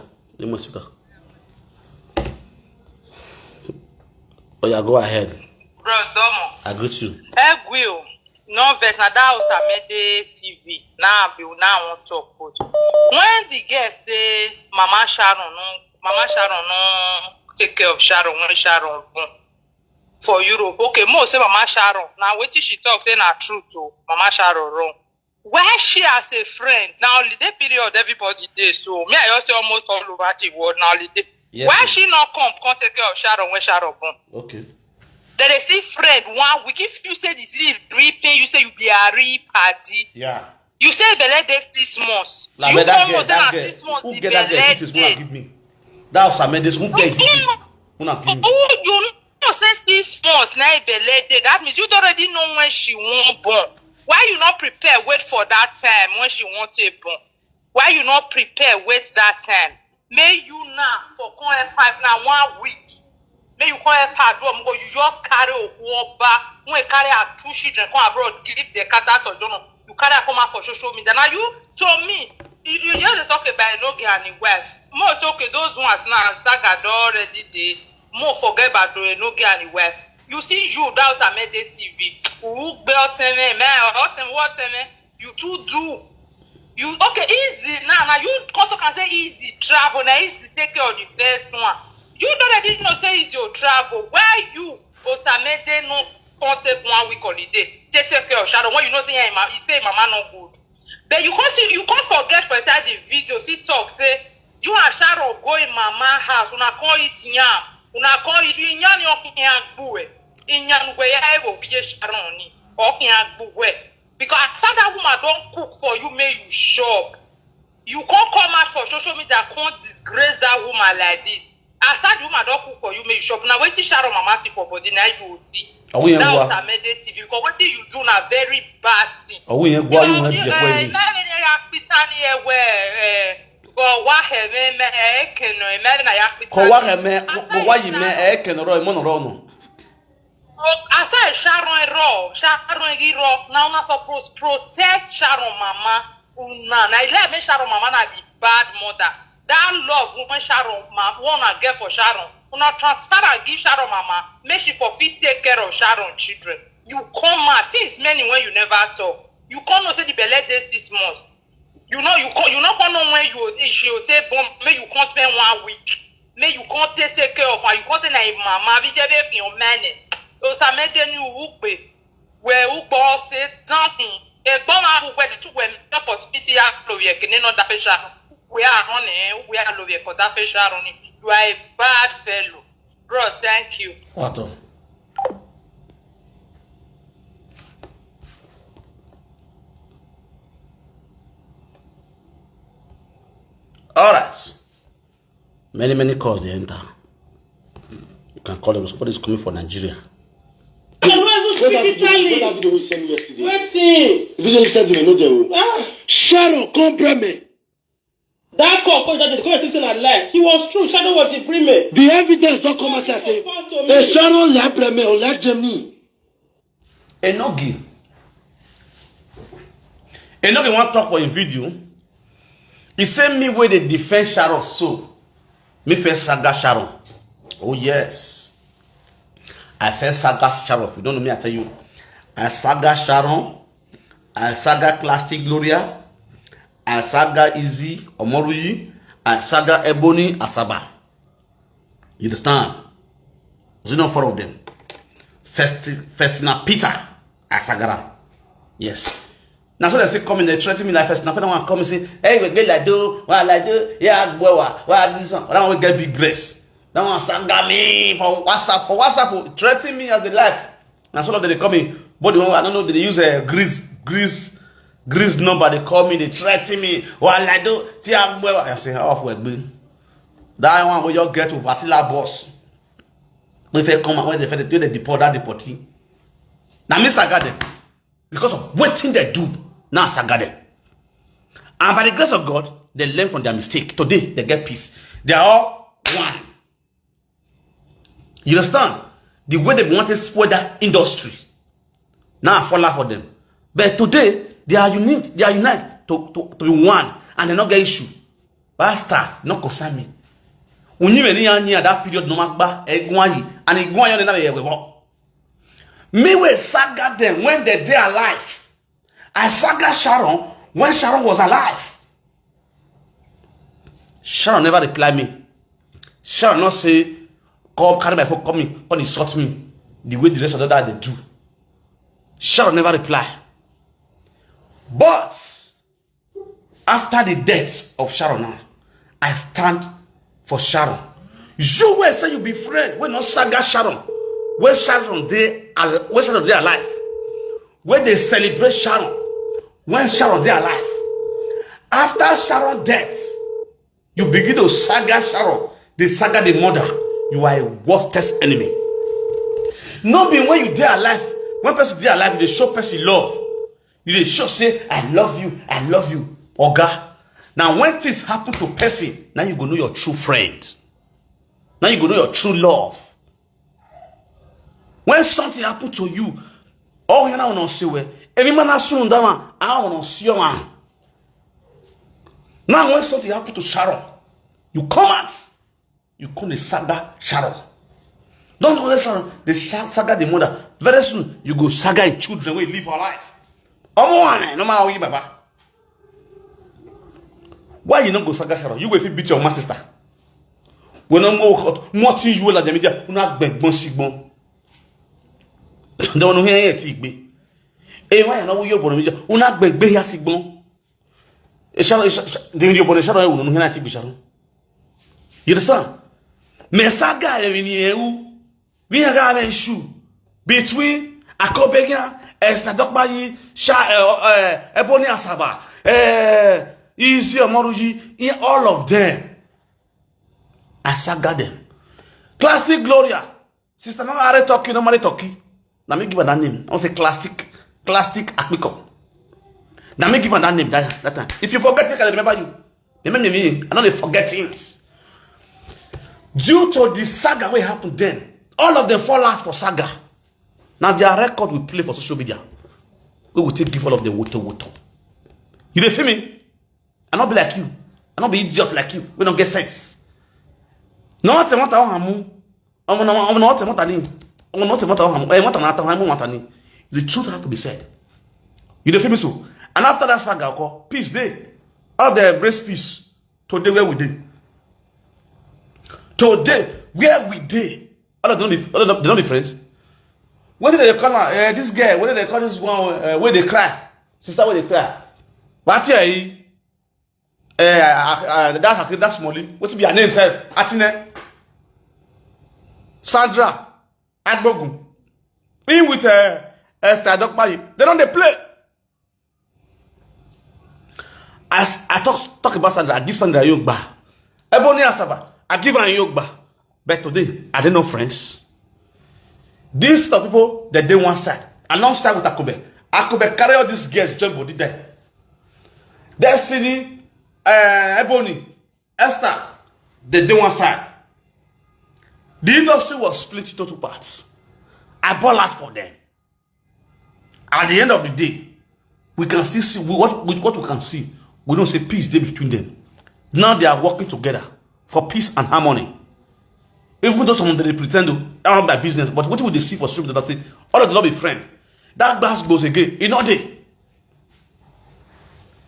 Speaker 2: Oh yeah, go ahead.
Speaker 4: Bro, Domo.
Speaker 2: I greet you.
Speaker 4: Will. No vex na that was Amede TV. Now be now want talk coach. When the girl say Mama Sharon no take care of Sharon when Sharon born for Europe. Okay, mo say Mama Sharon. Now wait till she talk say na true to Mama Sharon wrong. Where she as a friend now holiday period everybody dey so me I just say almost all over the world now holiday. Yes, why she not come take care of Sharon when Sharon born?
Speaker 2: Okay.
Speaker 4: Then they say friend 1 week. If you say this is reaping, you say you be a reap party.
Speaker 2: Yeah.
Speaker 4: You say belle day 6 months.
Speaker 2: Like,
Speaker 4: you
Speaker 2: that
Speaker 4: come
Speaker 2: girl,
Speaker 4: 6 months.
Speaker 2: who get that girl? This is what give me. That was Samedes. Who get this? Who not give me?
Speaker 4: You know say 6 months now belle day. That means you already know when she won't born. Why you not prepare? Wait for that time when she won't take born. Why you not prepare? Wait that time. May you now for come 5 now 1 week. May you come help her do you just carry a wall back. When you carry a 2 children come abroad, give the cat out or don't know. You carry her come out for social media. Now you told me you hear the talk about Enogie and the West. More talk those ones now that already did. More forget about the Enogie and the West. You see you that was Amede TV. Who belt me, what me? You too do. You okay easy now you also can say easy travel now easy take care of the first one. You already know say it's your travel. Why you Osamede no can't take 1 week holiday? Take care of Shadow. When you know say you say mama no good. But you can't forget for inside the video, see talk say you and Shadow go in mama house, una call it yam. Una call it yam your bue. Inyan we ya evo be Sharon ni. Or bue. Because after that woman don't cook for you, may you shop. You can't come out for social media, can't disgrace that woman like this. After the woman don't cook for you, may you shop. Now wait till Sharon mama see for body, now you will see. That was Amede TV. Because what you do now very bad thing.
Speaker 2: Oh, we ain't going to get
Speaker 4: I said Sharon raw. Now not supposed to protect Sharon mama. Now let me Sharon mama na the bad mother. That love when Sharon mama wanna get for Sharon. Una transfer and give Sharon mama. Make she for fit take care of Sharon children. You come out things many when you never talk. You can't know say the belle day 6 months. You know you not gonna know when she will take bomb. May you can't spend 1 week. May you can't take care of her. You can't say mama. We just be your man. Ça met des nous where who boss it something a bomb where the 2 women opportunity are clovier can not that Sharon. We are on it, we are loving for that Sharon. You are a bad fellow. Bros, thank you.
Speaker 2: What? All right. Many calls they enter. You can call them. Somebody's coming for Nigeria.
Speaker 3: I don't even speak Italy.
Speaker 1: What video you sent me yesterday?
Speaker 3: Waiting.
Speaker 1: Video you sent me, no there. Sharon OKPAMEN.
Speaker 3: That call that the call thing I lie. He was true. Shadow was in prime.
Speaker 1: The evidence don't come as I say. Hey, Sharon OKPAMEN or like Germany.
Speaker 2: Enogie want to talk for a video. He sent me where they defend Sharon so. Me first saga Sharon. Oh yes. I first saga Sharon. If you don't know me, I tell you. I saga Sharon. I saga Plastic Gloria. I saga Easy Omoruyi. I saga Ebony Asaba. You understand? There's not 4 of them. Festina Peter Asagara. Yes. Now so they still come in, they threaten me like Festina Peter want to come and say, hey, we get like do, yeah, boy, what this one? I don't want to get big breasts. That one sanga me for WhatsApp, threaten me as they like. Now so they come in, but I don't know, they use a grease number, they call me, they threaten me. What I do, I say, how off work, be? That one where you get to Vasila boss. When they come when they do the deportee. Now me saga them. Because of what thing they do, now saga them. And by the grace of God, they learn from their mistake. Today, they get peace. They are all one. You understand? The way they want to spoil that industry. Now I fall out for them. But today, they are unique. They are united to be one. And they not get issue. Bastard, not concern me. Unyi at that period no magba egwayi and egwayi na be me we saga them when they alive. I saga Sharon when Sharon was alive. Sharon never replied me. Sharon not say, come carry my phone, come me, or insult me the way the rest of the that they do. Sharon never reply. But after the death of Sharon now, I stand for Sharon. You will say you be friend when not saga Sharon. When Sharon they alive. When they celebrate Sharon. When Sharon they alive. After Sharon death, you begin to saga Sharon. They saga the mother. You are a worstest enemy. Not being when you dey alive. When person dey alive, they show person love. You dey show say, I love you, I love you. Oga. Now when things happen to person, now you go know your true friend. Now you go know your true love. When something happen to you, oh you know see where any man assume that man, I want to see your man. Now when something happen to Sharon, you come out, you come the saga Sharon. Don't go Sharon, the saga the mother. Very soon you go saga in children where you live your life. No matter how you baba. Why you not go saga Sharon? You go beat your man sister. When I'm go more things you will at the media, you not beg bon sigbon. Don't know here yet igbe. Eh why na wo yo bono media, you not beg ya sigbon. E Sharon the yo bono Sharon you no here na ti Sharon. You understand? Me saga e ni ewu. We have a issue between Akobega, Esther Dokbayi, Ebony Asaba, Easy Moruji, in all of them. I saga them. Classic Gloria. Sister no are talking, no talking. Now me give her that name. I say classic Akmiko. Now me give her that name that time. If you forget me, I remember you. Remember me. I know they forget things. Due to the saga what happened then. All of them fall out for saga. Now their record will play for social media. We will take give all of the water. You feel me? I not be like you. I not be idiot like you. We don't get sense. No te mata hamu. No te mata ni. No te mata hamu. Mata na ta hamu mata ni. The truth have to be said. You feel me so? And after that saga, peace day. All of them embrace peace. Today where we did. Today where we did. All of them, they don't be friends. What did they call her? This girl, what did they call this one? Where they cry? Sister, where they cry? But here, that's Molly. What be her name, self? Atine? Sandra? Agbogun? In with Esther Dokbayi. They don't they play. As I talk about Sandra, I give Sandra a Yogba. Ebony Asaba, I give her a Yogba. But today, are they no friends? These are people that they one side. Alongside with Akobe. Akobe carry all these girls join body there. Destiny, Ebony, Esther, they one side. The industry was split into two parts. I bought out for them. At the end of the day, we can still see what we can see. We don't say peace there between them. Now they are working together for peace and harmony. Even though someone they pretend to run by business, but what would they see for stream that say, all of them not be friend? That glass goes again. In all day.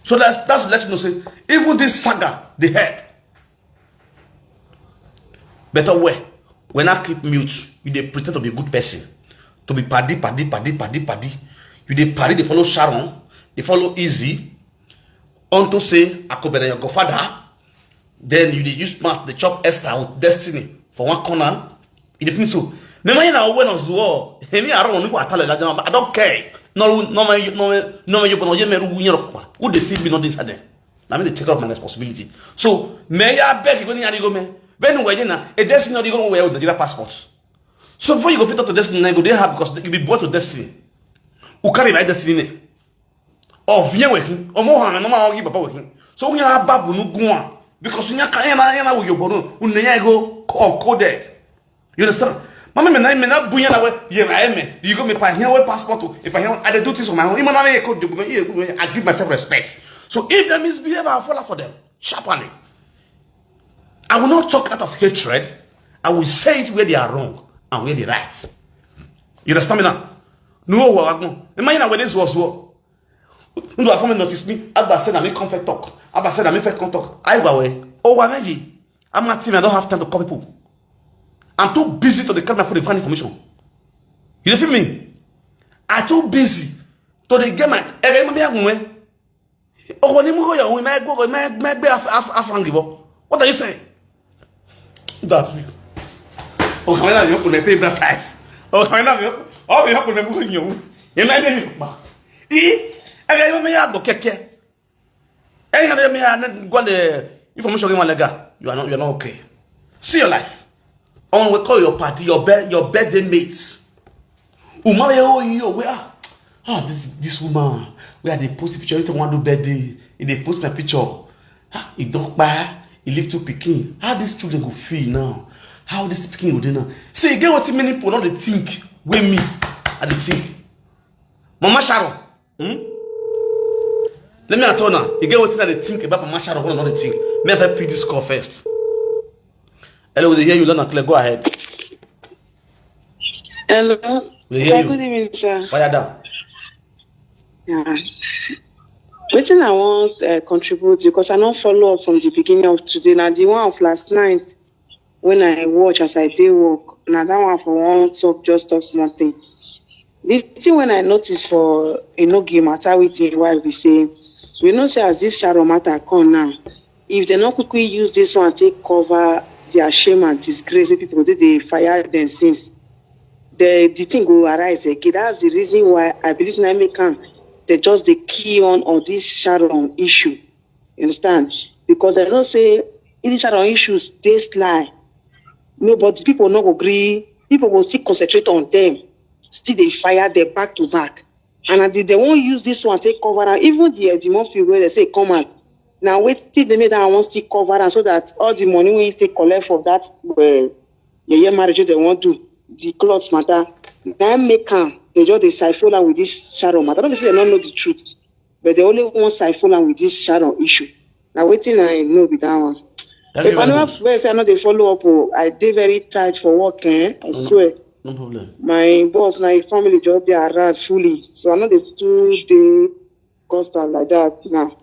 Speaker 2: So that's to let you know, say, even this saga, they help. Better way. When I keep mute, you they pretend to be a good person. To be paddy. You they paddy, they follow Sharon, they follow Easy. On to say, Akobena your godfather. Then you they use math, they chop Esther with Destiny. For one corner, it is so. No man now when us war. I don't want to I don't care. No, you who they feed me not this other. I mean they take up my responsibility. So may I beg you when you go me? When we a Destiny not go wear with the passports. So before you go fit up to Destiny, go there because you be brought to Destiny. Who carry my Destiny? Or via working, or more no matter give working. So we are babu no go. Because you can't with your bono, go coded. You understand? Mamma, I may not bring away. You go me by here with passport. If I do things on my own, I give myself respect. So if they misbehave, I'll follow for them. Sharply. I will not talk out of hatred. I will say it where they are wrong and where they are right. You understand me now? No, imagine when this was war. No, I come notice me. Abba said I make comfort talk. Abba said I make fair talk. I go away. Oh, energy. I'm not team. I don't have time to call people. I'm too busy to the camera for the find information. You feel me? I'm too busy to the game. What are you saying? That's it. Oh, how are you going to pay the price? Oh, how are you? Oh, you have to remove you. You might be. I go keke. I got the information you are not okay. See your life. I want to call your party, your birthday mates. This woman, where they post the picture, you want to do birthday, they post my picture. It don't buy, it live to Peking. How these children go feel now? How this Peking will do now? See, again, what many people don't think with me, I think. Mama Sharon, let me tell you, you get what they think about Mama Sharon, what they think. May I pick this call first? Hello, they hear you, Lana Claire, go ahead.
Speaker 5: Hello.
Speaker 2: They hear you.
Speaker 5: Good evening, sir.
Speaker 2: Fire down.
Speaker 5: Yeah. What I want contribute because I don't follow up from the beginning of today. Now the one of last night when I watch as I did work. Now that one for one talk just talk nothing. The thing when I noticed for Enogie matter with him why we say we know say as this shadow matter come now. If they not quickly use this one to take cover their shame and disgrace, people they fire them since the thing will arise again. That's the reason why I believe Namikan they just the key on this shadow issue. You understand? Because they don't say any shadow issues they slide. No, but people not agree. People will still concentrate on them. Still they fire them back to back. And they won't use this one take cover. And even the monthly where they say come out. Now wait till they make that one still cover and so that all the money when you still collect for that marriage they want to the clothes matter. That make they just they siphon with this shadow matter. I don't say they don't know the truth, but they only want siphon with this shadow issue. Now waiting I know with that one. If I never say I know they follow up, I did very tight for work. I swear.
Speaker 2: No problem.
Speaker 5: My boss, my family job, they are around fully. So I know they 2 day constant like that now.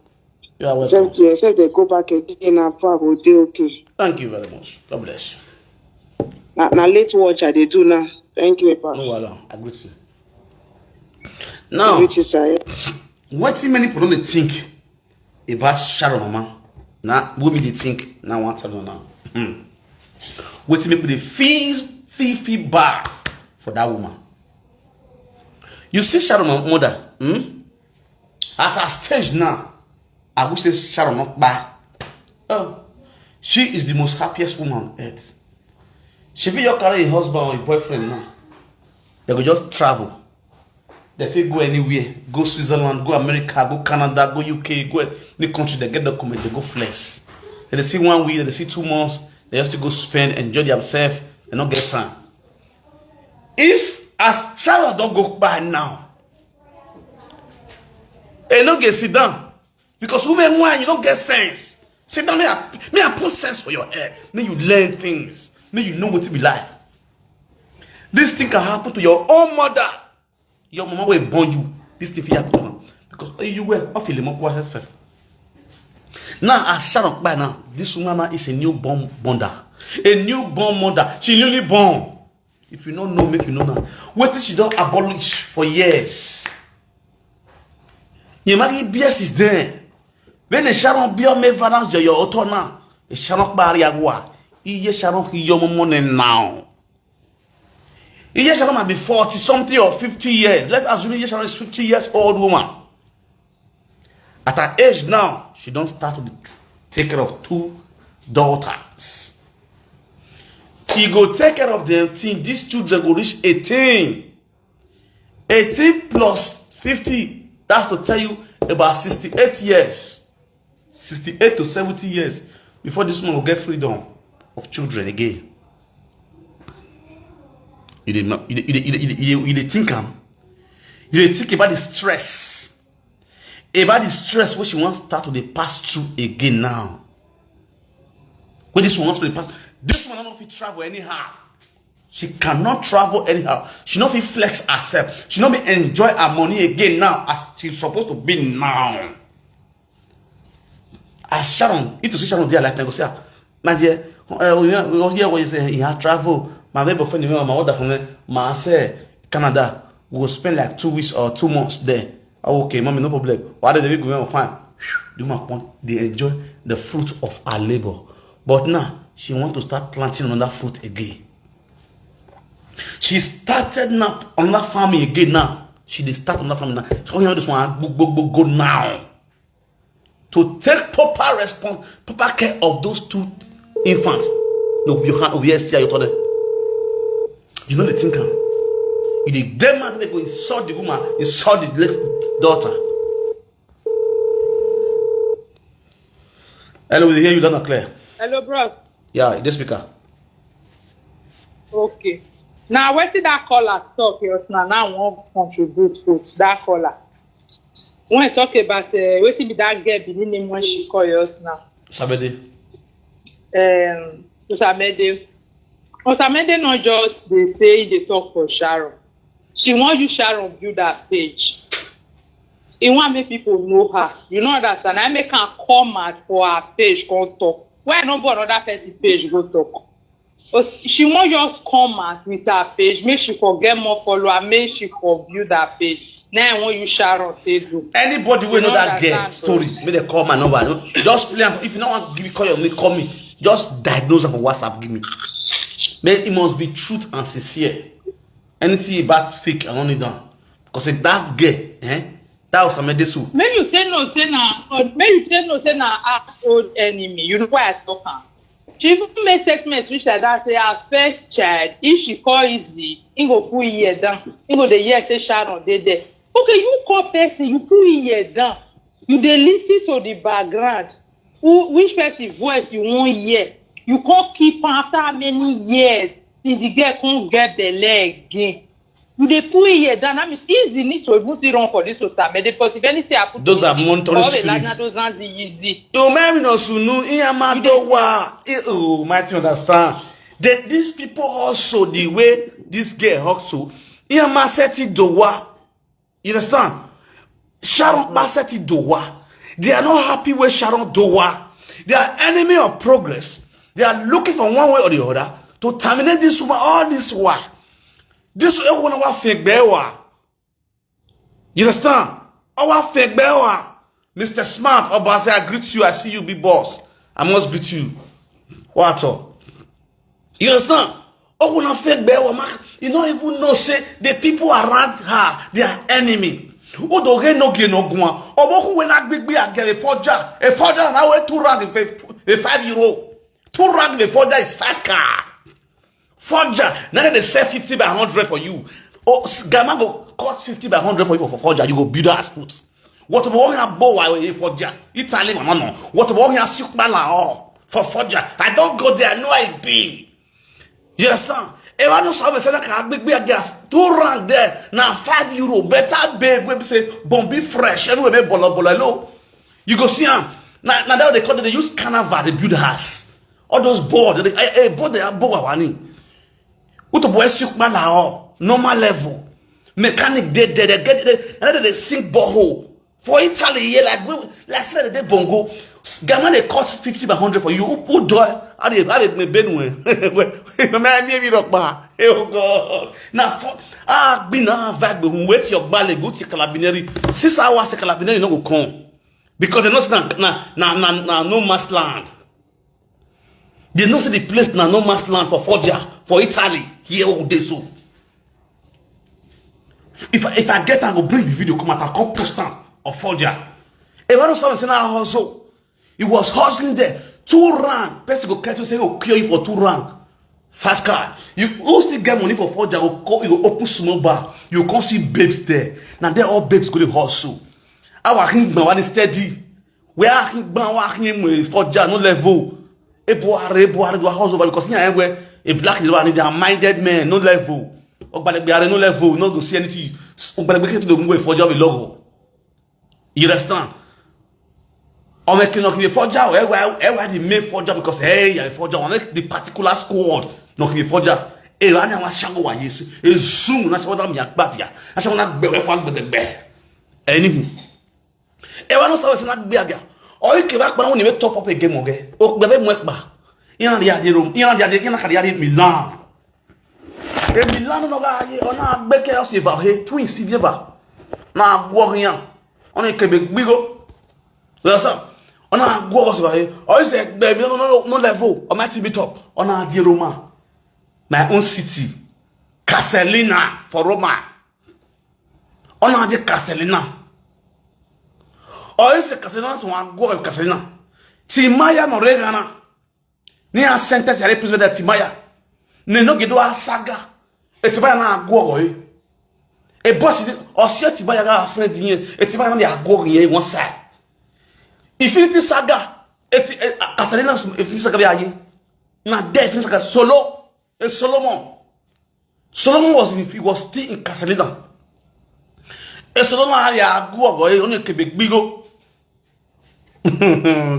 Speaker 2: You are welcome.
Speaker 5: Except they go back again and probably they okay.
Speaker 2: Thank you very much. God bless you.
Speaker 5: Now late watch I they do now. Thank you, Epa.
Speaker 2: No, well, I greet you. Now, what too many people don't think about Sharon Mama? Now, what me they think? Now, I want to know now. What too many people they feel bad for that woman? You see Sharon mother, at her stage now, I wish say Sharon not bad. Oh, she is the most happiest woman on earth. She feel you carry a husband or a boyfriend now. They go just travel. They feel go anywhere. Go Switzerland, go America, go Canada, go UK, go any country. They get document, they go flex. They see 1 week, they see 2 months. They just to go spend, enjoy themselves. They not get time. If as Sharon don't go by now, they not get sit down. Because women wine, you don't get sense. Sit down, may I put sense for your head. May you learn things. May you know what to be like. This thing can happen to your own mother. Your mama will born you. This thing happen to her. Because you were off the more health. Now, as Sharon by now, this woman is a newborn mother. A newborn mother. She newly born. If you don't know, make you know now. What is she don't abolish for years? Your marry BS is there. When the Sharon be on me balance your auto now. A Sharon barriagua. Iye Sharon your money now. Iye Sharon might be 40 something or 50 years. Let's assume Iye Sharon is 50 years old woman. At her age now, she don't start to take care of 2 daughters. He go take care of them thing. These children go reach 18. 18 plus 50. That's to tell you about 68 years. 68 to 70 years before this woman will get freedom of children again. You didn't think about the stress. About the stress what she wants to start to pass through again now. When this one wants to the past, this one not fit travel anyhow. She cannot travel anyhow. She not fit flex herself. She not be enjoy her money again now as she's supposed to be now. As Sharon, if you see Sharon their life, I go say, my dear, we hear what you say. He had travel. My baby friend, my mother from there, my say Canada. We'll spend like 2 weeks or 2 months there. Oh, okay, mommy, no problem. Why did they go fine? They enjoy the fruit of her labor. But now, she want to start planting another fruit again. She started now another farming again now. She did start another farming now. She want this one go now. To take proper care of those 2 infants. No, you can't over here see how you told them. You know the thinker. You the damn man they go insult the woman, insult the next daughter. Hello, we hear you loud and clear.
Speaker 6: Hello, bro.
Speaker 2: Yeah, this speaker.
Speaker 6: Okay. Now, what did that caller talk? Yes, now I want to contribute to that caller. When I talk about what did that girl be name when she call us now?
Speaker 2: Sabede.
Speaker 6: Osamede. Osamede not just they say they talk for Sharon. She want you Sharon build that page. He want make people know her. You know that, and I make her come out for her page, go talk. Why not go another person page go talk? She won't just come out with her page, make she forget more follower, make she for build her page. Now I want you Sharon say do.
Speaker 2: Anybody will know that girl story. May they call my number. Just play. If you don't want to give me call your name, call me. Just diagnose her for WhatsApp. Give me. But it must be truth and sincere. Anything about fake and only done. Because if that girl, that was a medicine.
Speaker 6: When you say no, say na our old enemy. You know why I talk her. She even made statements which like that say her first child, if she call easy, he go put ear down. He go the year say Sharon dey there. Okay, you call person, you put ear down. You dey listen to the background. Which person voice you want hear? You can't keep after how many years since the girl can't get the leg again. You dey put ear down. That means easy need to even sit on for this social media. Because if anything happen,
Speaker 2: those are monitoring spirits.
Speaker 6: Those are easy.
Speaker 2: You marry no sunu. Oh, might you understand? That these people also the way this girl also. Iyama seti dowa. You understand? Sharon Baseti dowa. They are not happy with Sharon dowa. They are enemy of progress. They are looking for one way or the other to terminate this woman. All this while. This is one of our fake bewa. You understand? Our fake bewa. Mr. Smart, Obase, I greet you. I see you, big boss. I must greet you. What all? You understand? Oh, when I fake bewa, you don't even know, say, the people around her, they are enemy. Oh, the Enogie no gwan. Oh, who when I big get a forger, and I wear 2 rand, a 5 euro. 2 rand, the forger is 5 car. Forger, now they sell 50 by 100 for you. Oh, Gamma go cut 50 by 100 for you for forger. You go build us put. What about here bow away forger? Italy, mama. What about here sukmala for forger? I don't go there. No, I be. You understand? If I don't solve a say that big gas 2 rand there now 5 euro. Better babe we say bombi fresh. Anyway, be bolo. You go see him. Now they call it. They use carnival. They build house. All those boards. They board they are board wani. Normal level. Mechanic they get they sink borehole. For Italy, yeah, like say they bongo. Gamma they cut 50 by 100 for you. Who do I me benwe. Oh God. Now for bina vibe wait your ballet go to Calabineri. 6 hours Calabineri no go come. Because they know no mass land. They know say the place na no mass land for Forger, for Italy, here all day so. If I get and go bring the video, come out, I'll come post them of Forger. If I don't start saying I hustle, he was hustling there. 2 rand. Person go catch you say, oh, cure you for 2 rand. 5 car. You still get money for Forger, you go open small bar. You can't see babes there. Now they're all babes go to hustle. Our king man steady. Where I think man with Forger no level. Eboare do house over because here where a black is one they are minded men no level. No level, no go see anything. To the way for job logo. You understand? or make no give forger where the main forger because hey you forger on the particular squad no give forger e ra ni àwọn shago wa yesu e zoom na se won mi agbadia na se won na gbe we fo agbegbe anywho e wa no so se na gbe aga o ike ba pa won ni we top up again mo ge o gbe be mo pa yan ri ade rom yan ri ade yan ka ri ade Milan e Milan no ga ye ona gbe ke o se va he twin si vieva na gwo yan on e kebe gbigo so ona go go se o se gbe mi no level o ma ti be top ona di Roma my own city Castellina for Roma ona di Castellina o se Castellina to go Castellina Timaya no regana ni a sentence represent Timaya ne no gedo asaga Timaya na go e boss o se Timaya ga friend yin Timaya na di ago yin one side Infinity Saga, it's Castellina, Infinity Saga, na there, Infinity Saga, Solo, and Solomon. Solomon was still in Castellina. And Solomon had a go away on a Quebec bigo.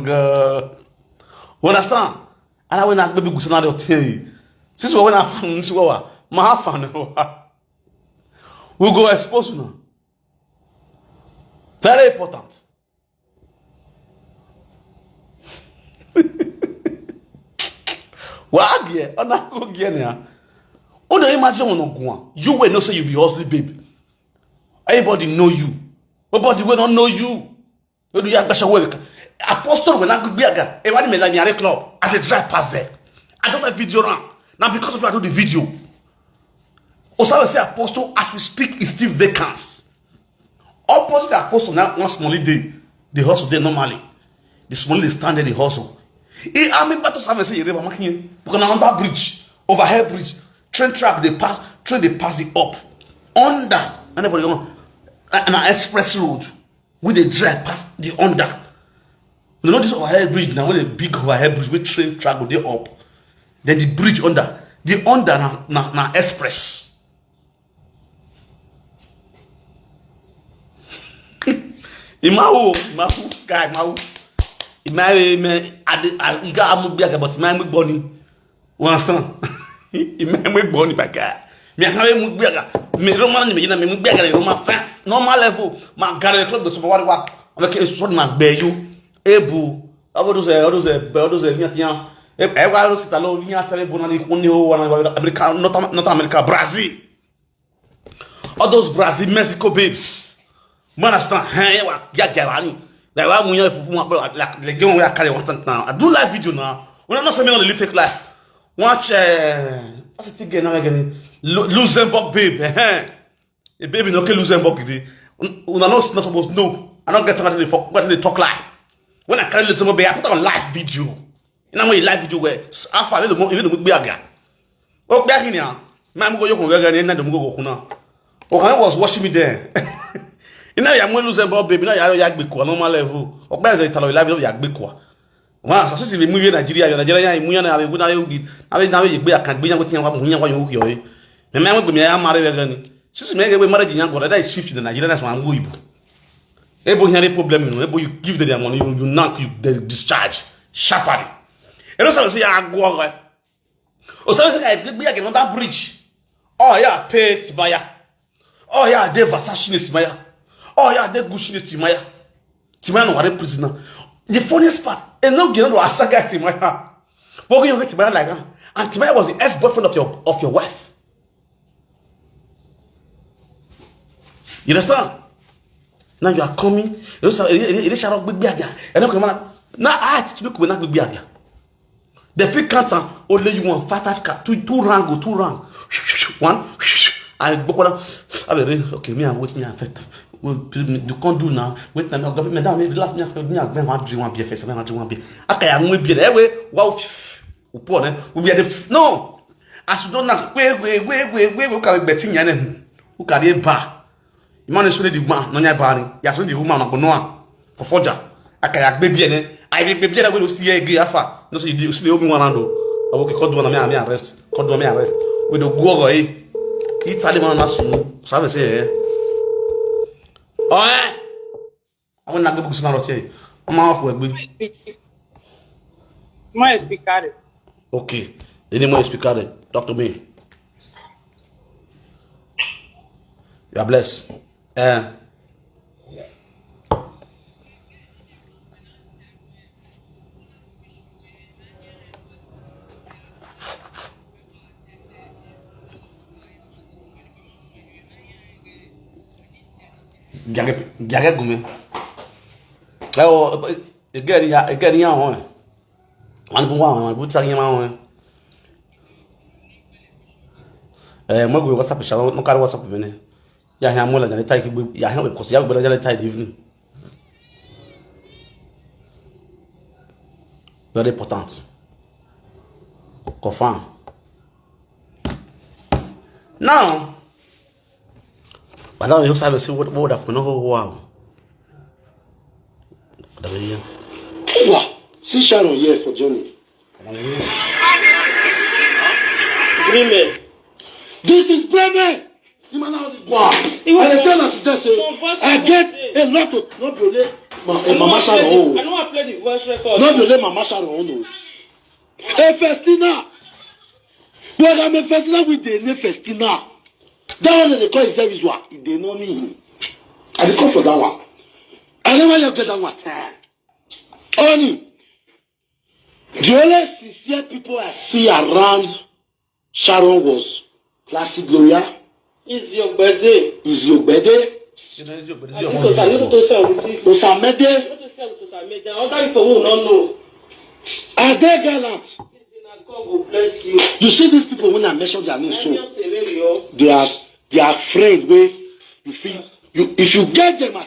Speaker 2: God. You understand? And I went out baby Gusana to tell you. This is when I found this war. My fan. We go expose now. Very important. Wagye ona go gye na o dey imagine on ogun you will know say you be hustling baby everybody know you nobody will not know you do ya gbasha we apostle when I go be aga e wani me la miare club at the drive past there I don't have video now because of you I do the video Osawe say apostle as we speak is still vacant opposite the apostle now one small day the hustle there normally the small day stand there the hustle e ami pato save say yere ba makin because na under bridge overhead bridge train track they pass it up under and everybody go an express road with the drive past the under you know this overhead bridge now with a big overhead bridge with train track go dey up then the bridge under na express imawo guy imawo me I got a mugbiaga but my mugboni one son my mugboni baga me have mugbiaga me roman me na me mugbiaga Roma fan normal level my garden club the super wa okay so na gbe you ebu all those nya e wa lo sitalo nya sele bonani kuni o wana America not America Brazil all those Brazil Mexico babes man understand hey wa ya like why we like the game we are carrying now. I do live video now. When I'm not saying on the fake life. Watch what's it again now again? Luxembourg babe. A baby no Luxembourg today. Una not supposed to know. I don't get to the talk live. When I carry Luxembourg babe, I put on live video. You know when live video where after even the be aga. Oh back in here. Man go yoko ga na dem go kuna. Oh I was watching me there. You know, I'm Luxembourg baby. Now you are big normal level. Okba is Italo live you are big kwa. Wa so si be mu Nigeria mu na be na you na we gbe akan gbe yan go tin wa mu yan wa yo yo e. Me me gbe me ya mare we gani. Sisi me gbe marriage yan go that shift to the Nigeria that's one go ibo. Ebo here problem no ebo you give them their money you knock you discharge sharply. E no say ya go o. O say gbe again on that bridge. Oh yeah, pay Timaya. Oh yeah, de Versace Timaya. Oh yeah, they Gucci Timaya. Timaya no ware prisoner. The funniest part, and no get no asaga Timaya. But you get Timaya like that, and Timaya was the ex-boyfriend of your wife. You understand? Now you are coming. You know, it is shall big biaga. And now I had to look when I big biaga. The fake cancer only you want 5 two round go 2 round. One. I okay, me and wait me affect. You can't do now. Wait, madam, maybe last me after me I want drink one beer first. I want drink one beer. Okay, I won't be there. Wow, we be the no. As you don't know, we can be betting yan. Who can be bar? You man is really the man, no nya bar. Yes, really the woman na bonoa for forger. Okay, I baby ne. I be baby that we see agree afa. No say you see obi one ando. Okay, call do na me arrest. Call do me arrest. We do go eh. Italy man na sunu. Sabe say eh. Oh eh. I want na go book na rotie. I'm off with me.
Speaker 6: My speaker.
Speaker 2: Okay. Any more speaker? Talk to me. You are blessed. Jage gume. Oh, again, ya on. Man put saying on. Magu WhatsApp shall no car WhatsApp mene. Ya ha mola than take ya ha because ya better than evening. Very important. Confirm. Now, but now you have to see what would have no wow.
Speaker 1: Wow. See Sharon here for Johnny.
Speaker 3: Agreement.
Speaker 1: This is Bremen. You man how it go. I tell us this. I get a lot of not believe Mama Sharon.
Speaker 3: I know I play the voice record.
Speaker 1: Not believe Mama Sharon. A Festina. Well, I'm a Festina with the Festina. That one they call his service one. They know me. I dey come for that one. I never let get that one. Only the only sincere people I see around Sharon was Classic Gloria.
Speaker 3: Is your birthday?
Speaker 1: Is your birthday?
Speaker 3: You know, other people who don't know.
Speaker 1: Are they gallant?
Speaker 3: God will bless you.
Speaker 1: You see these people when I mention their name, so they are afraid. If you get them.